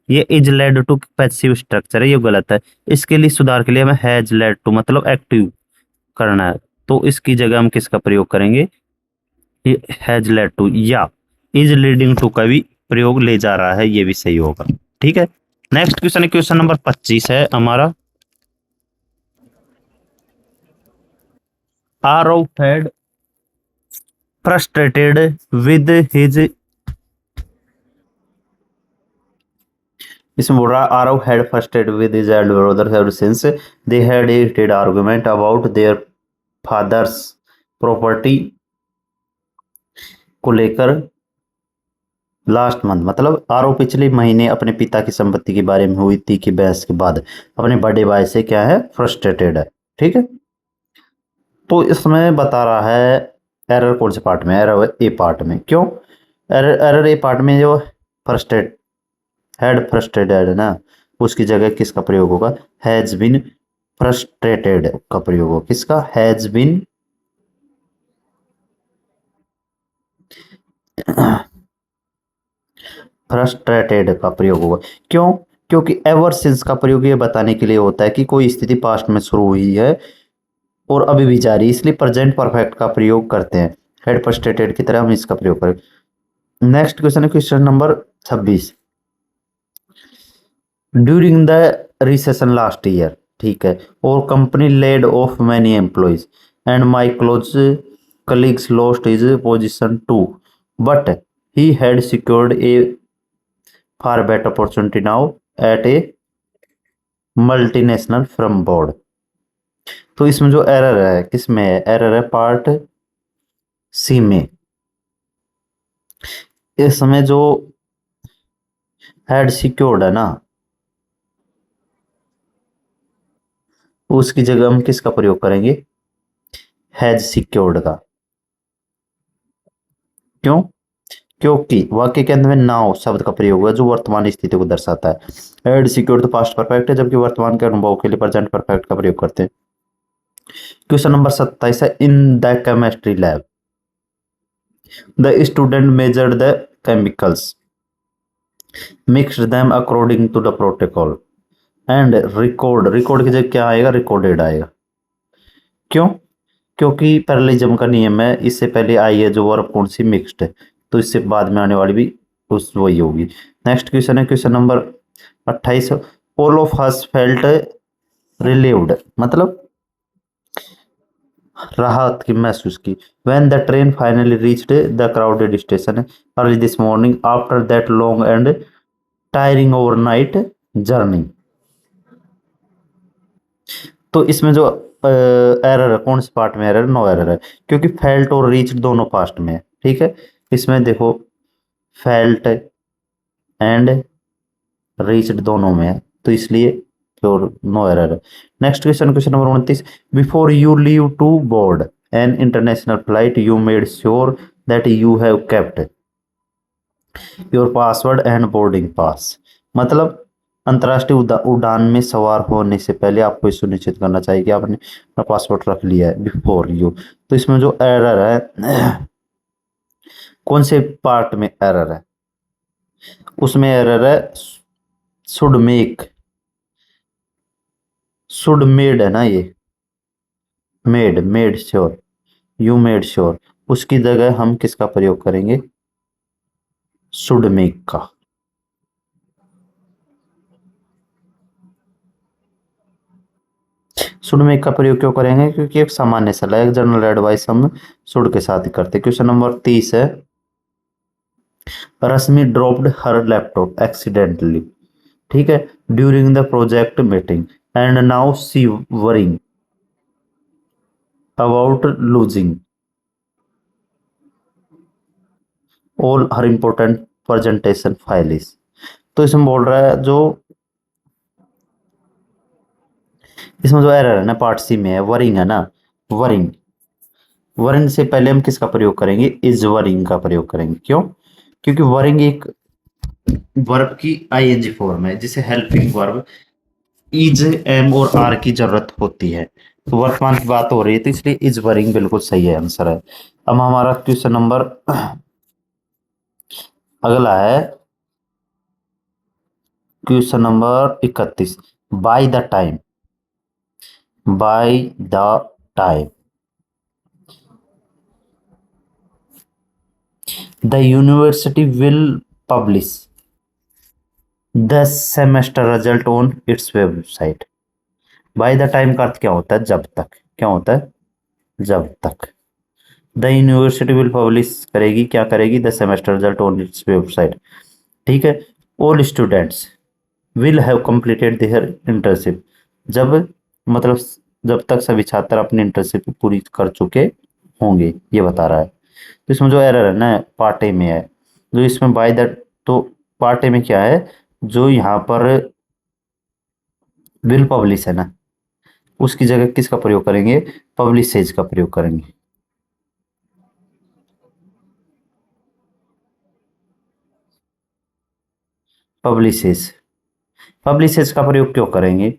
ये is led to passive structure है, ये गलत है। इसके लिए सुधार के लिए हमें हैज लेड टू मतलब एक्टिव करना है, तो इसकी जगह हम किसका प्रयोग करेंगे, हैज लेड टू या इज लीडिंग टू का भी प्रयोग ले जा रहा है, ये भी सही होगा। ठीक है, नेक्स्ट क्वेश्चन है क्वेश्चन नंबर 25 है हमारा। Aarav had frustrated with his, इसमें बोल रहा है Aarav had frustrated with his elder brother ever since they had a heated argument about their father's property को लेकर लास्ट मंथ, मतलब आरव पिछले महीने अपने पिता की संपत्ति के बारे में हुई थी कि बहस के बाद अपने बड़े भाई से क्या है, फ्रस्ट्रेटेड है। ठीक है, तो इसमें बता रहा है एरर कौन से पार्ट में, एरर ए पार्ट में। क्यों एरर ए पार्ट में जो फ्रस्ट्रेट हैड फ्रस्ट्रेटेड है ना, उसकी जगह किसका प्रयोग होगा, हैज बीन फ्रस्ट्रेटेड का प्रयोग होगा। किसका, हैज बीन फ्रस्ट्रेटेड का प्रयोग होगा। क्यों, क्योंकि एवर सिंस का प्रयोग ये बताने के लिए होता है कि कोई स्थिति पास्ट में शुरू हुई है और अभी भी जारी, इसलिए प्रेजेंट परफेक्ट का प्रयोग करते हैं। हेड फ्रस्ट्रेटेड की तरह हम इसका प्रयोग करें। नेक्स्ट क्वेश्चन है question number 26, during the recession last year, ठीक है, और company laid off many employees and my close colleagues lost his position too, but he had secured a far better opportunity now at a multinational firm board. तो इसमें जो error है किसमें है, error है पार्ट सी में। इसमें जो हैड सिक्योर्ड है ना, उसकी जगह हम किसका प्रयोग करेंगे, हैज सिक्योर्ड का। क्यों, क्योंकि वाक्य के अंत में नाउ शब्द का प्रयोग हुआ जो वर्तमान स्थिति को दर्शाता है। हैड सिक्योर्ड तो पास्ट परफेक्ट है, जबकि वर्तमान के अनुभव के लिए प्रेजेंट परफेक्ट का प्रयोग करते हैं। क्वेश्चन नंबर 27 है, in the chemistry lab the student measured the chemicals, mixed them according to the protocol and record की जगह क्या आएगा, रिकॉर्डेड आएगा। क्यों, क्योंकि पैरेललिज्म का नियम है, इससे पहले आई है जो वर्ब कौन सी, मिक्स्ड है, तो इससे बाद में आने वाली भी उस वही होगी। नेक्स्ट क्वेश्चन है question number 28, all of us felt relieved, मतलब राहत की महसूस की। When the train finally reached the crowded station early this morning after that long and tiring overnight journey। तो इसमें जो एरर है, कौन से पार्ट में एरर? नो एरर है, क्योंकि फेल्ट और रीच्ड दोनों पास्ट में है। ठीक है, इसमें देखो फेल्ट एंड रीच्ड दोनों में है, तो इसलिए प्योर नो एरर है। Next question, question number 29। Before you leave to board an international flight you made sure that you have kept your password and boarding pass. मतलब अंतर्राष्ट्रीय उड़ान में सवार होने से पहले आपको सुनिश्चित करना चाहिए कि आपने अपना पासवर्ड रख लिया है बिफोर यू। तो इसमें जो एरर है, कौन से पार्ट में एरर है? उसमें एरर है शुड मेक, शुड मेड है ना, ये made sure, you made sure, उसकी जगह हम किसका प्रयोग करेंगे? शुड मेक का। शुड मेक का प्रयोग क्यों करेंगे? क्योंकि एक सामान्य सलाह, एक जनरल एडवाइस हम शुड के साथ ही करते हैं। क्वेश्चन नंबर 30 है, रश्मि ड्रॉप्ड हर लैपटॉप एक्सीडेंटली, ठीक है, during the project meeting and now see worrying about losing all her important presentation files. तो इसमें बोल रहा है, जो इसमें जो एरर है ना पार्ट सी में है, वरिंग है ना, वरिंग, वरिंग से पहले हम किसका प्रयोग करेंगे? इज वरिंग का प्रयोग करेंगे। क्यों? क्योंकि वरिंग एक वर्ब की आईएनजी फॉर्म है, जिसे हेल्पिंग वर्ब इज, एम और आर की जरूरत होती है। तो वर्तमान की बात हो रही है, तो इसलिए इज वरिंग बिल्कुल सही है, आंसर है। अब हमारा क्वेश्चन नंबर अगला है, question number 31। Bye the time, bye the time the university will publish the semester result on its website. Bye the time का अर्थ क्या होता है? जब तक। क्या होता है? जब तक। द यूनिवर्सिटी विल पब्लिश करेगी, क्या करेगी? The semester result on its website. ठीक है, all students will have completed there internship, जब मतलब जब तक सभी छात्र अपनी इंटर्नशिप पूरी कर चुके होंगे, ये बता रहा है। तो इसमें जो एरर है ना पार्ट ए में है, जो इसमें बाय द, तो पार्ट ए में क्या है, जो यहाँ पर विल पब्लिश है ना, उसकी जगह किसका प्रयोग करेंगे? पब्लिशेज का प्रयोग करेंगे। पब्लिशेज, पब्लिशेज का प्रयोग क्यों करेंगे?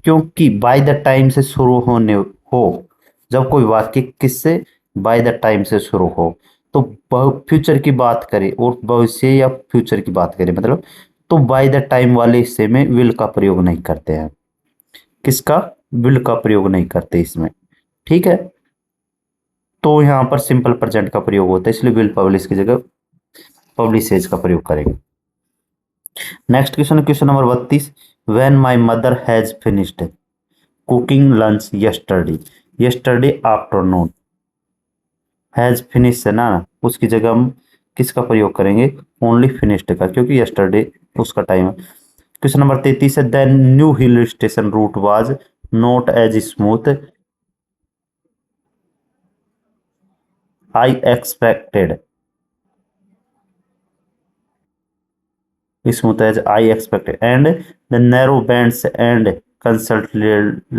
क्योंकि बाय द टाइम से शुरू होने हो, जब कोई वाक्य किससे? बाय द टाइम से शुरू हो, तो फ्यूचर की बात करें और भविष्य या फ्यूचर की बात करें, मतलब तो बाय द टाइम वाले हिस्से में विल का प्रयोग नहीं करते हैं। किसका? विल का प्रयोग नहीं करते इसमें। ठीक है, तो यहाँ पर सिंपल प्रेजेंट का प्रयोग होता है, इसलिए विल पब्लिश की जगह पब्लिशेज का प्रयोग करेंगे। Next question, question number 32। When my mother has finished cooking lunch yesterday, yesterday afternoon, has finish है ना, उसकी जगह हम किसका प्रयोग करेंगे? ओनली फिनिश्ड का, क्योंकि यस्टरडे उसका टाइम है। क्वेश्चन नंबर 33 है, the new hill station route was not as smooth I expected, smooth as I expected, and the narrow bands and constant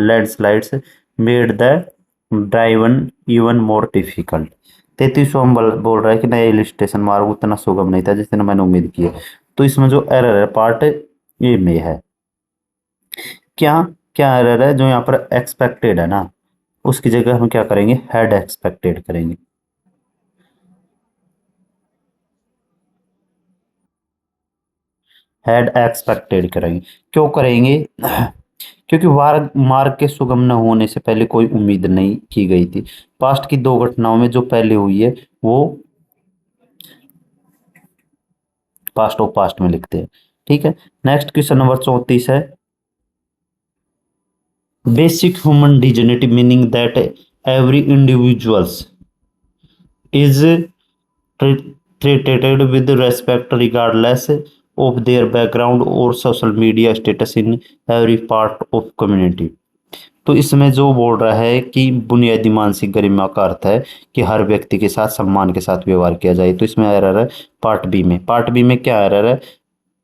landslides made the driven even more difficult. 33वां बोल रहा है कि नया hill station मार्ग उतना सुगम नहीं था जितना मैंने उम्मीद की है। तो इसमें जो एरर है पार्ट ए में है, क्या क्या एरर है? जो यहाँ पर एक्सपेक्टेड है ना, उसकी जगह हम क्या करेंगे? हैड एक्सपेक्टेड करेंगे। हैड एक्सपेक्टेड करेंगे। क्यों करेंगे? क्योंकि मार्ग के सुगम न होने से पहले कोई उम्मीद नहीं की गई थी। पास्ट की दो घटनाओं में जो पहले हुई है वो पास्ट ऑफ पास्ट में लिखते हैं। ठीक है, नेक्स्ट क्वेश्चन नंबर 34 है, basic human dignity meaning that every individuals is treated with respect regardless of their background or social media status in every part of community। तो इसमें जो बोल रहा है कि बुनियादी मानसिक गरिमा का अर्थ है कि हर व्यक्ति के साथ सम्मान के साथ व्यवहार किया जाए। तो इसमें एरर है पार्ट बी में क्या एरर है?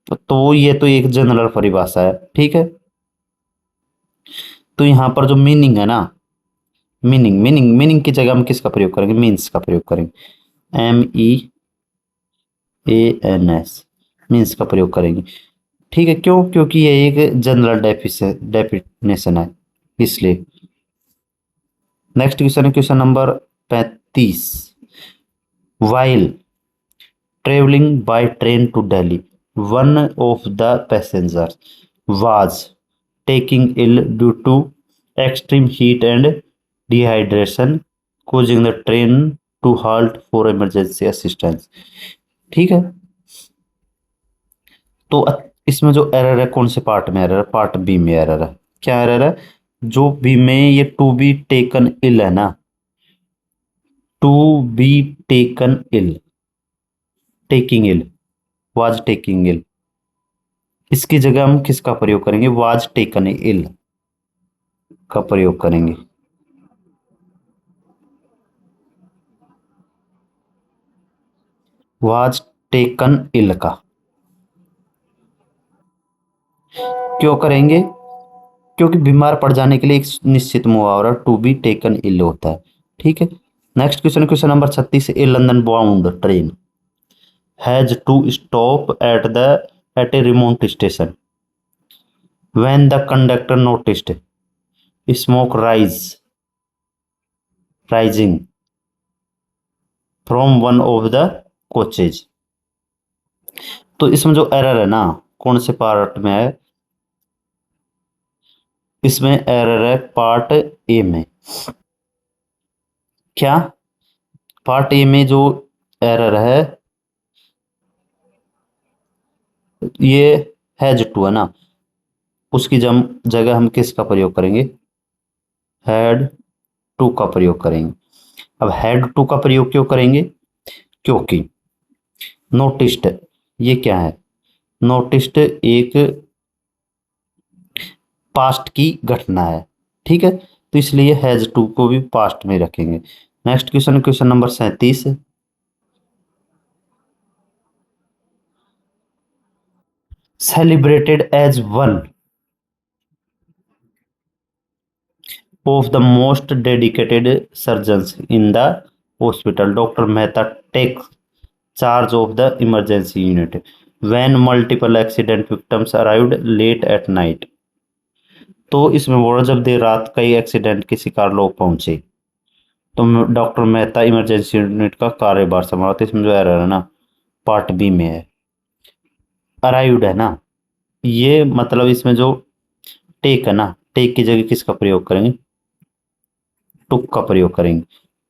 तो ये तो एक जनरल परिभाषा है, ठीक है। तो यहाँ पर जो मीनिंग है ना, मीनिंग की जगह हम किसका प्रयोग करेंगे? मीन्स का प्रयोग करेंगे। MEANS मीन्स का प्रयोग करेंगे, ठीक है। क्यों? क्योंकि ये एक जनरल डेफिनेशन है, इसलिए। नेक्स्ट क्वेश्चन है question number 35। While travelling by train to Delhi, one of the passengers was taking ill due to extreme heat and dehydration causing the train to halt for emergency assistance। ठीक है। तो इसमें जो error है कौन से part में एरर है? पार्ट बी में एरर है। क्या एरर है? जो बी में ये टू बी टेकन इल है ना, to be taken ill, taking ill, was taking ill, इसकी जगह हम किसका प्रयोग करेंगे? वाज टेकन इल का प्रयोग करेंगे। वाज टेकन इल का क्यों करेंगे? क्योंकि बीमार पड़ जाने के लिए एक निश्चित मुहावरा टू बी टेकन इल होता है, ठीक है। Next question, question number 36। A London bound train has to stop at a remote station when the conductor noticed smoke rising from one of the coaches. तो इसमें जो एरर है ना, कौन से पार्ट में है? इसमें एरर है पार्ट ए में। क्या? पार्ट ए में जो एरर है ये हैज टू है ना, उसकी जगह हम किसका प्रयोग करेंगे? हैड टू का प्रयोग करेंगे। अब हैड टू का प्रयोग क्यों करेंगे? क्योंकि नोटिस्ड, ये क्या है? नोटिस्ड एक पास्ट की घटना है, ठीक है। तो इसलिए हैज टू को भी पास्ट में रखेंगे। Next question, question number 37। Celebrated as one of the most dedicated surgeons in the hospital, Dr. Mehta takes charge of the emergency unit when multiple accident victims arrived late at night। तो इसमें बोला जब देर रात कई accident के शिकार लोग पहुंचे तो डॉक्टर मेहता इमरजेंसी यूनिट का कार्यभार संभाला। तो इसमें जो एरर है ना, पार्ट बी में है। अराइव्ड है ना, ये मतलब इसमें जो टेक है ना, टेक की जगह किसका प्रयोग करेंगे? टुक का प्रयोग करेंगे।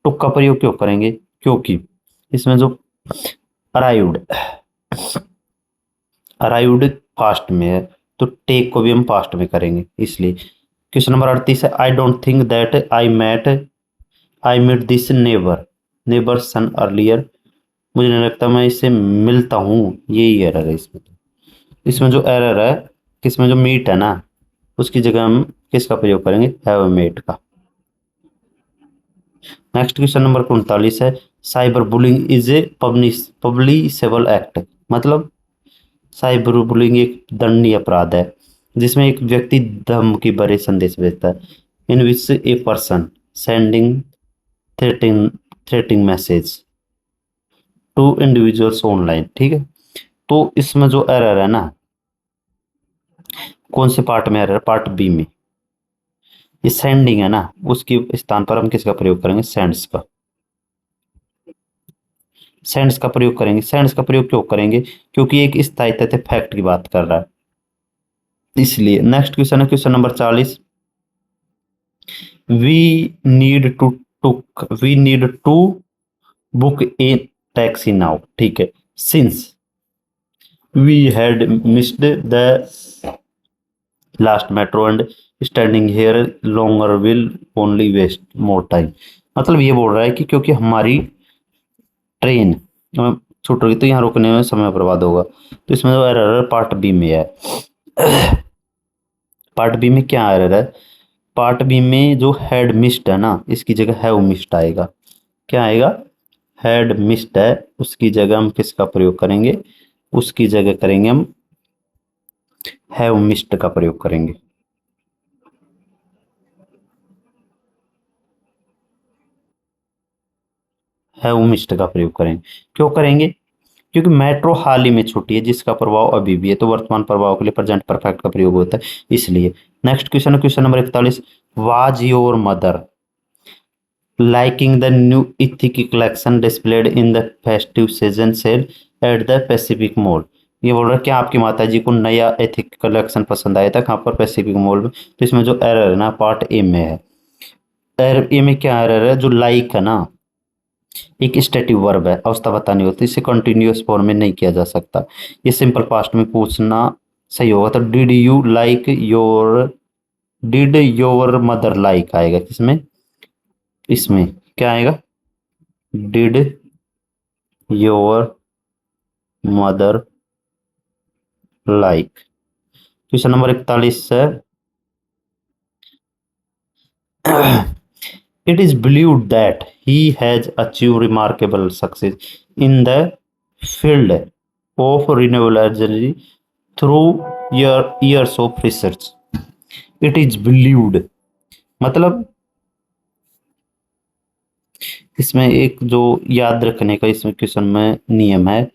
टुक का प्रयोग क्यों करेंगे? क्योंकि इसमें जो अराइव्ड पास्ट में है तो टेक को भी हम पास्ट में करेंगे, इसलिए। क्वेश्चन नंबर 38 है। I don't think that I met this neighbour son earlier, मुझे नहीं लगता मैं इससे मिलता हूँ। यही एरर है इसमें जो एरर है, किसमें जो मीट है ना, उसकी जगह हम किसका प्रयोग करेंगे? हैव मेट का। नेक्स्ट क्वेश्चन नंबर 39 है। Cyber bullying is a publishable act, मतलब साइबर बुलिंग एक दंडनीय अपराध है जिसमें एक व्यक्ति धमकी भरे संदेश भेजता है, in which a person sending threatening message to individuals online, ठीक है। तो इसमें जो एरर है ना, कौन से पार्ट में एरर? पार्ट बी में। ये सेंडिंग है ना, उसके स्थान पर हम किसका प्रयोग करेंगे? सेंड्स का। सेंड्स का प्रयोग करेंगे। सेंड्स का प्रयोग क्यों करेंगे? क्योंकि एक स्थायी तथ्य फैक्ट की बात कर रहा है, इसलिए। नेक्स्ट क्वेश्चन है question number 40। We need to book a taxi now, ठीक है, since we had missed the last metro and standing here longer will only waste more time. मतलब ये बोल रहा है कि क्योंकि हमारी ट्रेन छूट रही तो यहाँ रुकने में समय बर्बाद होगा। तो इसमें जो एरर है पार्ट बी में है। पार्ट बी में क्या एरर है? पार्ट बी में जो हैड मिस्ड है ना, इसकी जगह हैव मिस्ड आएगा। क्या आएगा? हैड मिस्ड है, उसकी जगह हम किसका प्रयोग करेंगे? उसकी जगह करेंगे हम हैव मिस्ड का प्रयोग करेंगे। हैव मिस्ड का प्रयोग करेंगे। क्यों करेंगे? क्योंकि मेट्रो हाल ही में छूटी है जिसका प्रभाव अभी भी है, तो वर्तमान प्रभाव के लिए प्रेजेंट परफेक्ट का प्रयोग होता है इसलिए। नेक्स्ट क्वेश्चन है question number 41। Was your mother liking the new ethic collection displayed in the festive season sale at the Pacific Mall? ये बोल रहा है कि आपकी माता जी को नया एथिक कलेक्शन पसंद आया था कहाँ पर? पैसिफिक मॉल में। तो इसमें जो एरर है ना पार्ट ए में है। एरर ए में क्या एरर है? जो लाइक है ना एक स्टेटिव वर्ब है, अवस्था बतानी होती है, इसे कंटिन्यूअस फॉर्म में नहीं किया जा सकता। ये सिंपल पास्ट में पूछना सही होगा। तो डिड योर मदर लाइक आएगा किसमें? इसमें क्या आएगा? Did your mother like. Question number 41 है। It is believed that he has achieved remarkable success in the field of renewable energy through years of research. It is believed मतलब इसमें एक जो याद रखने का इसमें क्वेश्चन में नियम है,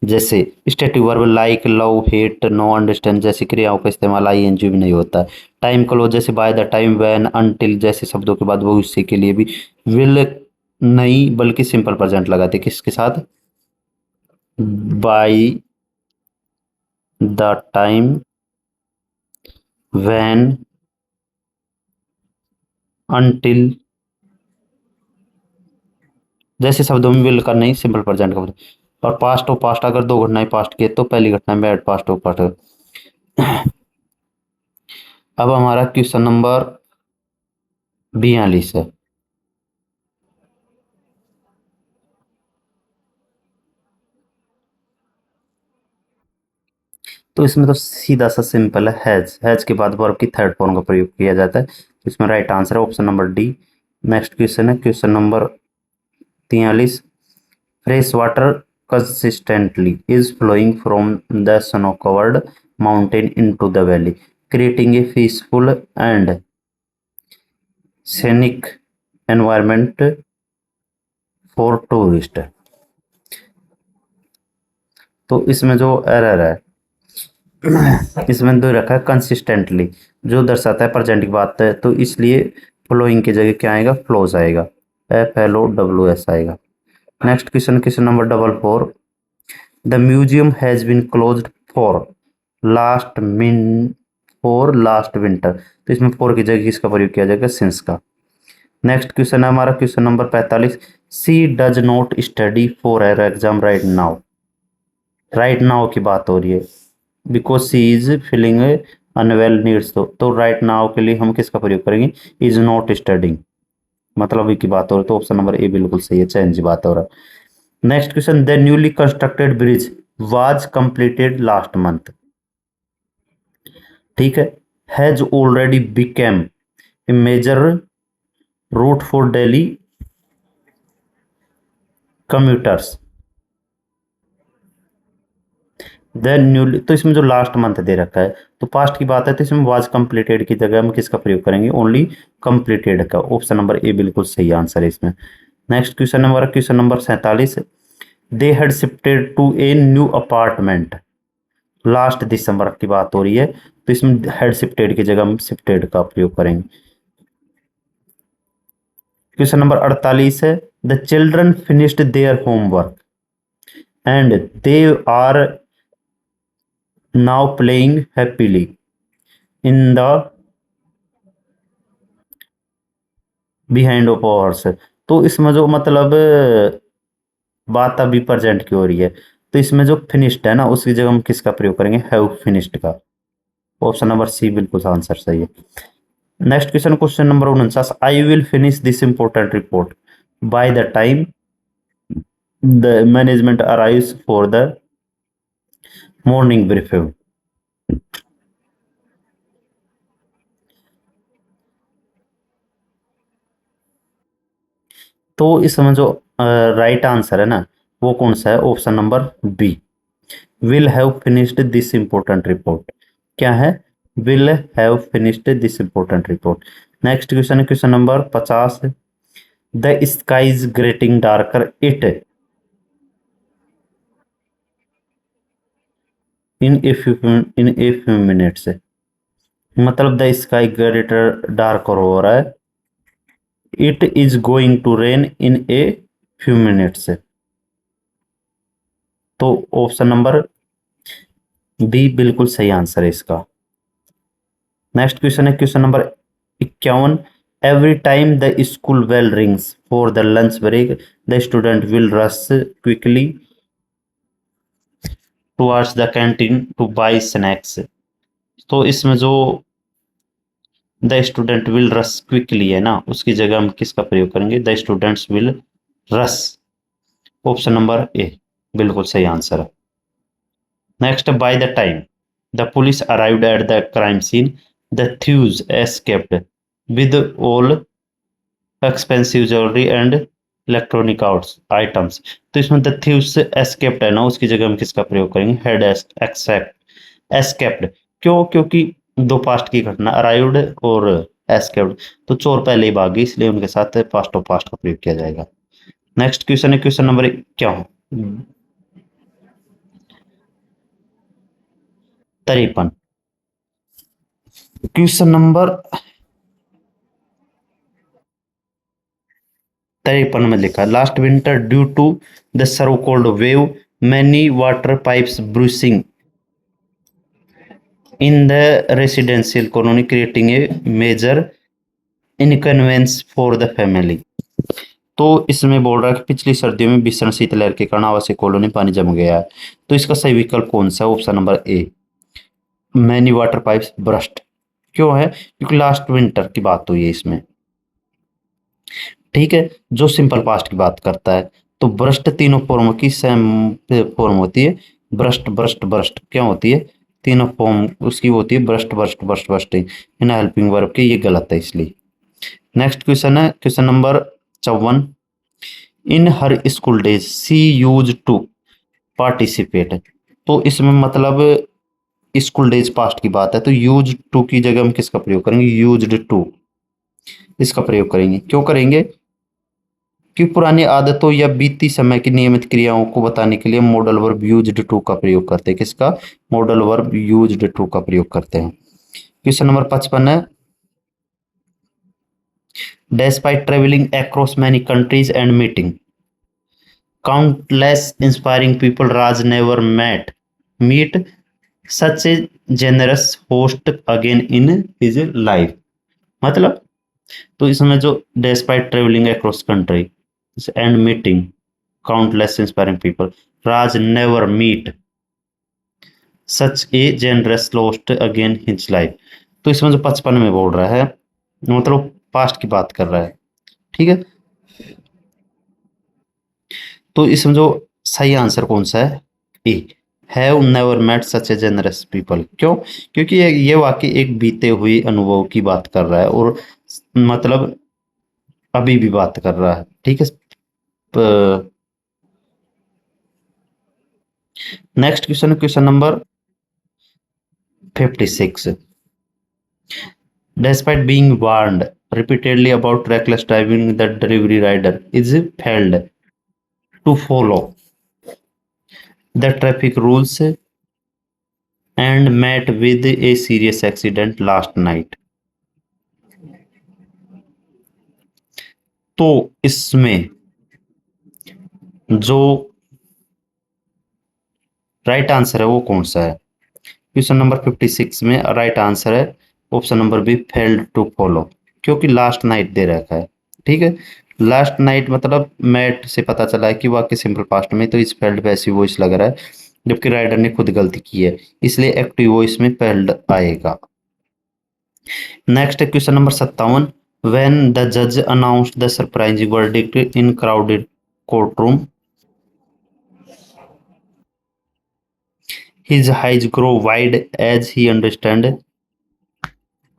जैसे stative verb like love hate no understand जैसी क्रियाओं का इस्तेमाल आईएनजी भी नहीं होता है। टाइम क्लोज जैसे bye the time when until जैसे शब्दों के बाद भविष्य के लिए भी विल नहीं बल्कि सिंपल प्रेजेंट लगाते किसके साथ? Bye the time when until जैसे शब्दों में विल का नहीं सिंपल प्रेजेंट का और पास्ट हो पास्ट अगर दो घटनाएं पास्ट की तो पहली घटना में एड पास्ट हो पास्ट। अब हमारा क्वेश्चन नंबर 42 है। तो इसमें तो सीधा सा सिंपल है, हैज के बाद वर्ब की थर्ड फॉर्म का प्रयोग किया जाता है। तो इसमें राइट आंसर है option number D. Next question है question number 43। Fresh water consistently is flowing from the snow covered mountain into the valley creating a peaceful and scenic environment for tourist। तो इसमें जो एरर है इसमें दो रखा है कंसिस्टेंटली जो दर्शाता है प्रेजेंट की बात है, तो इसलिए फ्लोइंग की जगह क्या आएगा? फ्लोज आएगा, FLOWS आएगा। Next question question number 44। The museum has been closed for last winter. तो इसमें फॉर की जगह किसका प्रयोग किया जाएगा? सिंस का। नेक्स्ट क्वेश्चन है हमारा question number 45। She does not study for her exam right now. Right now की बात हो रही है because she is feeling unwell needs. तो राइट नाउ के लिए हम किसका प्रयोग करेंगे? इज नॉट स्टडिंग मतलब की बात हो रही है। तो ऑप्शन नंबर ए बिल्कुल सही है, चेंज बात हो रहा है। Next question. The newly constructed bridge was completed last month. ठीक है। Has already became a major route for Delhi commuters. Then newly तो इसमें जो लास्ट मंथ दे रखा है तो पास्ट की बात है, तो इसमें वाज कंप्लीटेड की जगह हम किसका प्रयोग करेंगे? ओनली कंप्लीटेड का। ऑप्शन नंबर ए बिल्कुल सही आंसर है इसमें। Next question number 47। They had shifted to a new apartment last December की बात हो रही है, तो इसमें हैड शिफ्टेड की जगह हम शिफ्टेड का प्रयोग करेंगे। क्वेश्चन नंबर 48 है। The children finished their homework and they are now playing happily in the behind of hours. तो इसमें जो मतलब बात अभी प्रेजेंट की हो रही है, तो इसमें जो फिनिश्ड है ना उसकी जगह हम किसका प्रयोग करेंगे? हैव फिनिश्ड का। ऑप्शन नंबर सी बिल्कुल आंसर सही है। Next question, question number 49, I will finish this important report by the time the management arrives for the morning briefing. तो इसमें जो राइट आंसर है ना वो कौन सा है, option number B, will have finished this important report. क्या है, will have finished this important report. Next question है question number 50, the sky is getting darker it in a few minutes, मतलब द स्काई गेटर डार्कर हो रहा है, it is going to rain in a few minutes. तो option number B बिल्कुल सही answer है इसका। नेक्स्ट क्वेश्चन है question number 51, every time the school bell rings for the lunch break the student will rush quickly towards the canteen to buy snacks. तो इसमें जो the student will rush quickly है ना उसकी जगह हम किसका प्रयोग करेंगे, the students will rush. Option number A बिल्कुल सही आंसर है। Next, by the time the police arrived at the crime scene the thieves escaped with all expensive jewellery and electronic items. तो इसमें द थ्यूज एस्केप्ड है ना उसकी जगह हम किसका प्रयोग करेंगे, हेड एक्सेप्ट एस्केप्ड। क्यों, क्योंकि दो पास्ट की घटना अराइव्ड और एस्केप्ड, तो चोर पहले ही भाग गए इसलिए उनके साथ पास्ट ऑफ पास्ट का प्रयोग किया जाएगा। नेक्स्ट क्वेश्चन है क्वेश्चन नंबर क्या हो 53, क्वेश्चन नंबर 53 में लिखा, last winter due to the severe cold wave many water pipes bursting in the residential colony creating a major inconvenience for the family. तो इसमें बोल रहा है कि पिछली सर्दियों में भीषण शीतलहर के कारण आवासीय कॉलोनी पानी जम गया है। तो इसका सही विकल्प कौन सा है, ऑप्शन नंबर ए, मैनी वाटर पाइप्स ब्रस्ट। क्यों है, क्योंकि लास्ट विंटर की बात हुई है इसमें, ठीक है, जो सिंपल पास्ट की बात करता है। तो ब्रस्ट तीनों फॉर्म की सेम फॉर्म होती है, ब्रस्ट ब्रस्ट ब्रस्ट क्या होती है, तीनों फॉर्म उसकी होती है ब्रस्ट ब्रस्ट ब्रस्ट ब्रस्ट इन हेल्पिंग वर्ब के, ये गलत है इसलिए। नेक्स्ट क्वेश्चन है question number 54, in her school days she used to participate. तो इसमें मतलब स्कूल डेज पास्ट की बात है, तो यूज टू की जगह हम किसका प्रयोग करेंगे, यूज्ड टू इसका प्रयोग करेंगे। क्यों करेंगे, कि पुरानी आदतों या बीती समय की नियमित क्रियाओं को बताने के लिए मॉडल वर्ब यूज्ड टू का प्रयोग करते हैं। किसका, मॉडल वर्ब यूज्ड टू का प्रयोग करते हैं। क्वेश्चन नंबर 55 है, despite traveling across many countries and meeting countless inspiring people, Raj never meet such a generous host again in his life। मतलब, तो इसमें जो despite traveling across country and meeting countless inspiring people, Raj never meet such a generous host again in his life। तो इसमें जो 55 में बोल रहा है मतलब पास्ट की बात कर रहा है, ठीक है। तो इसमें जो सही आंसर कौन सा है, A, have never met such a generous people. क्यों, क्योंकि ये वाकई एक बीते हुए अनुभव की बात कर रहा है और मतलब अभी भी बात कर रहा है, ठीक है। नेक्स्ट क्वेश्चन है question number 56, despite being warned repeatedly about reckless driving the delivery rider is failed to follow the traffic rules and met with a serious accident last night। तो इसमें जो राइट आंसर है वो कौन सा है, question number 56 में right answer है option number B, failed to follow. क्योंकि लास्ट नाइट दे रखा है, ठीक है। लास्ट नाइट मतलब मैट से पता चला है कि वाक्य सिंपल पास्ट में, तो इस फेल्ड पे ऐसी वॉइस लग रहा है जबकि राइडर ने खुद गलती की है, इसलिए एक्टिव वॉइस में पहले आएगा। नेक्स्ट है क्वेश्चन नंबर 57। व्हेन द जज announced the surprising verdict in crowded courtroom, his eyes grow wide as he understand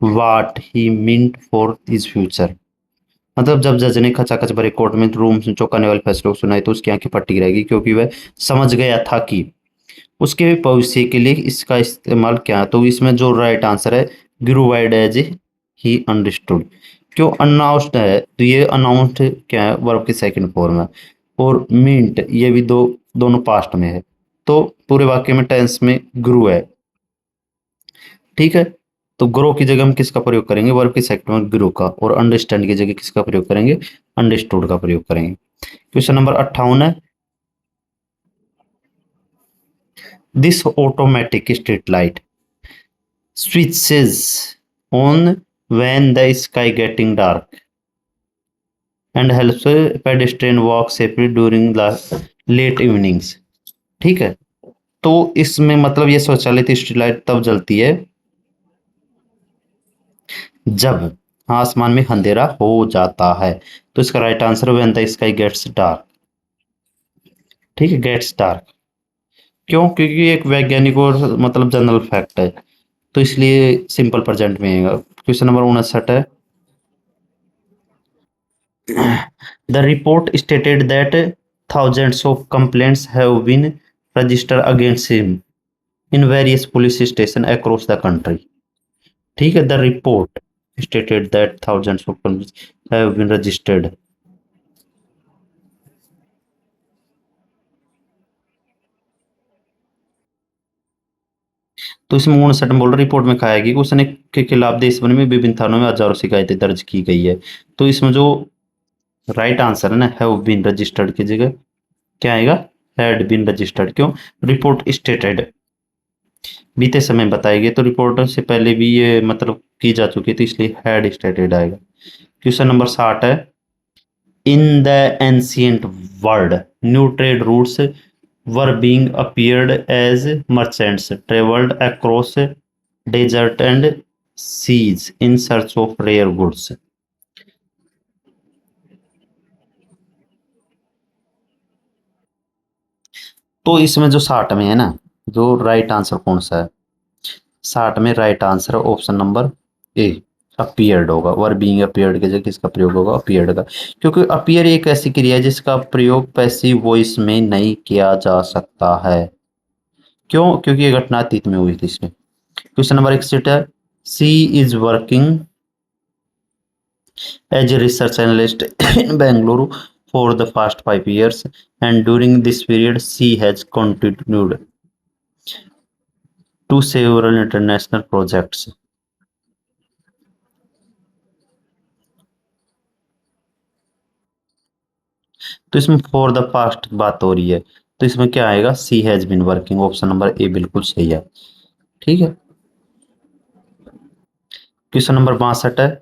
what he meant for his future। मतलब जब जज ने खचाखच भरे कोर्ट में रूम में चौंकाने वाले फैसले को सुनाए तो उसकी आंखें फटी रहेगी, क्योंकि वह समझ गया था कि उसके भविष्य के लिए इसका इस्तेमाल क्या है। तो इसमें जो राइट आंसर है, ग्रू वाइड एज ही अंडरस्टूड। क्यों अनाउंस्ड है, तो ये अनाउंस्ड क्या है, वर्ब की सेकंड फॉर्म है, और मींट ये भी दोनों पास्ट में है, तो पूरे वाक्य में टेंस में ग्रू है। ठीक है, तो ग्रो की जगह हम किसका प्रयोग करेंगे, वर्ब की सेकंड में ग्रो का, और अंडरस्टैंड की जगह किसका प्रयोग करेंगे, अंडरस्टूड का प्रयोग करेंगे। क्वेश्चन नंबर 58 है, this automatic street light switches on when the sky getting dark and helps pedestrian walk safely during the late evenings। ठीक है, तो इसमें मतलब ये स्वचालित स्ट्रीट लाइट तब जलती है जब आसमान में अंधेरा हो जाता है। तो इसका right answer when the sky gets dark. ठीक है, गेट्स डार्क। क्यों, क्योंकि एक वैज्ञानिक और मतलब जनरल फैक्ट है, तो इसलिए सिंपल प्रेजेंट में आएगा। क्वेश्चन नंबर 59 है, the report stated that thousands of complaints have been registered against him in various police stations across the country। ठीक है, the report stated that thousands of complaints have been registered। तो इसमें 59 में बोल रहा, report में कहा है कि उसने के खिलाफ देश भर में विभिन्न थानों में हजारों शिकायतें दर्ज की गई है। तो इसमें जो राइट आंसर है ना, हैव बीन रजिस्टर्ड की जगह क्या आएगा, हैड बीन रजिस्टर्ड। क्यों, रिपोर्ट स्टेटेड बीते समय बताई गई, तो रिपोर्ट से पहले भी ये मतलब की जा चुकी है, तो इसलिए हैड स्टेटेड आएगा। क्वेश्चन नंबर 60 है, in the ancient world new trade routes were being appeared as merchants traveled across desert and seas in search of rare goods। तो इसमें जो 60 में है ना, जो राइट आंसर कौन सा है, 60 में right answer option number A, appeared होगा। वर बीइंग अपीयर्ड के जगह किसका प्रयोग होगा, अपीयर्ड का। क्योंकि अपीयर एक ऐसी क्रिया है जिसका प्रयोग पैसिव वॉइस में नहीं किया जा सकता है। क्यों, क्योंकि ये घटना अतीत में हुई थी इसलिए। क्वेश्चन नंबर 61 है, she is working as a research analyst in Bengaluru for the past 5 years and during this period she has contributed to several international projects। तो इसमें फॉर द पास्ट बात हो रही है, तो इसमें क्या आएगा, she has been working, option number A बिल्कुल सही है। ठीक है, क्वेश्चन नंबर 62 है,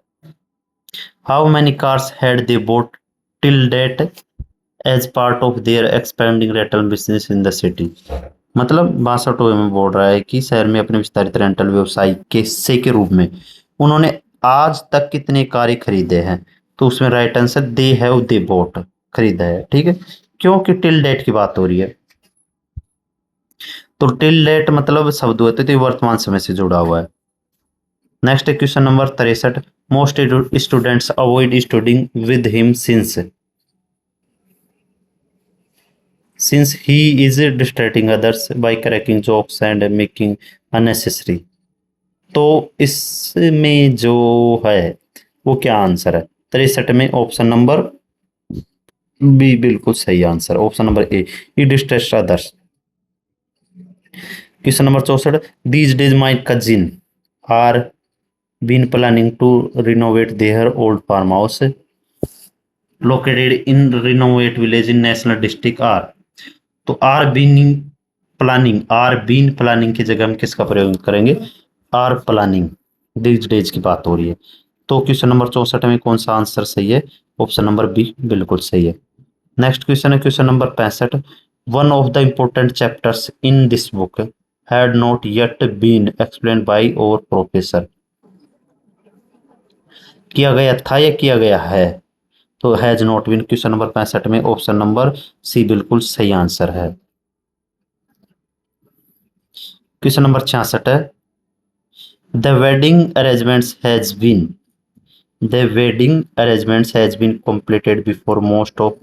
how many cars had they bought till date as part of their expanding rental business in the city. मतलब 62 में बोल रहा है कि शहर में अपने विस्तारित रेंटल व्यवसाय के हिस्से के रूप में उन्होंने आज तक कितने कारें खरीदे हैं। तो उसमें right answer they have they both, खरीदा है। ठीक है, क्योंकि टिल डेट की बात हो रही है, तो टिल डेट मतलब शब्द होते तो वर्तमान समय से जुड़ा हुआ है। नेक्स्ट है question number 63, most students avoid studying with him since he is distracting others by cracking jokes and making unnecessary। तो इसमें जो है वो क्या आंसर है, 63 में ऑप्शन नंबर बी बिल्कुल सही answer, option number A, he distress others. Question number 64, these days my cousin are been planning to renovate their old farm house located in renovate village in national district are. तो are been planning की जगह हम किसका प्रयोग करेंगे, are planning, these days की बात हो रही है। तो क्वेश्चन नंबर 64 में कौन सा आंसर सही है, ऑप्शन नंबर बी बिल्कुल सही है। नेक्स्ट क्वेश्चन है question number 65, One of the important chapters in this book had not yet been explained by our professor. किया गया था या किया गया है? तो has not been question number 65 में ऑप्शन नंबर सी बिल्कुल सही आंसर है। क्वेश्चन नंबर 66 है the wedding arrangements has been The wedding arrangements has been completed before most of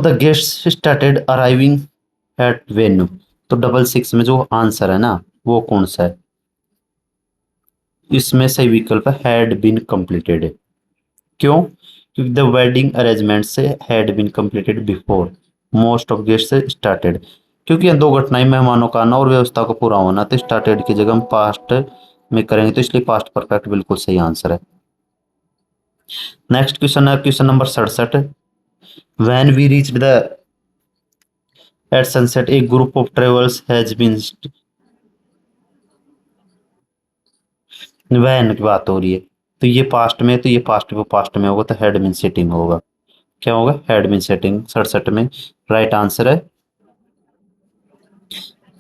the guests started arriving at venue. तो 66 में जो answer है ना वो कौन सा है? इसमें सही विकल्प है हैड बीन कंप्लीटेड। क्यों? क्योंकि द वेडिंग अरेंजमेंट से had been completed before most of guest से स्टार्टेड, क्योंकि ये दो घटनाएं मेहमानों का आना और व्यवस्था को पूरा होना, तो स्टार्टेड की जगह हम पास्ट में करेंगे, तो इसलिए पास्ट परफेक्ट बिल्कुल सही आंसर है। नेक्स्ट क्वेश्चन है question number 67 when we reach the at sunset a group of travels has been van की बात हो रही है, तो ये पास्ट में, तो ये पास्ट में होगा, तो हैड बीन सिटिंग होगा। क्या होगा? हैड बीन सिटिंग 67 में राइट आंसर है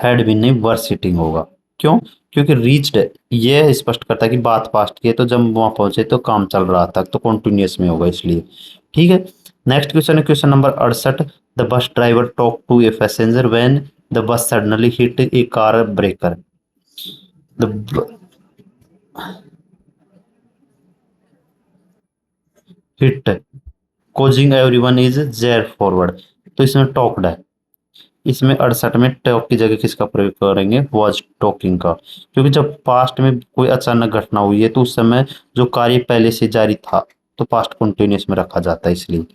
हैड बीन नहीं वर सिटिंग होगा। क्यों? क्योंकि रीच्ड ये स्पष्ट करता है कि बात पास्ट की है, तो जब वहां पहुंचे तो काम चल रहा था, तो कॉन्टिन्यूस में होगा इसलिए। ठीक है। नेक्स्ट क्वेश्चन है question number 68 the bus driver talk to a passenger when the bus suddenly hit a car breaker. The hit causing everyone is jerk forward, तो इसमें टॉक्ड है। इसमें 68 में टॉक की जगह किसका प्रयोग करेंगे? वॉज टॉकिंग का, क्योंकि जब पास्ट में कोई अचानक घटना हुई है तो उस समय जो कार्य पहले से जारी था तो पास्ट कंटिन्यूस में रखा जाता है इसलिए।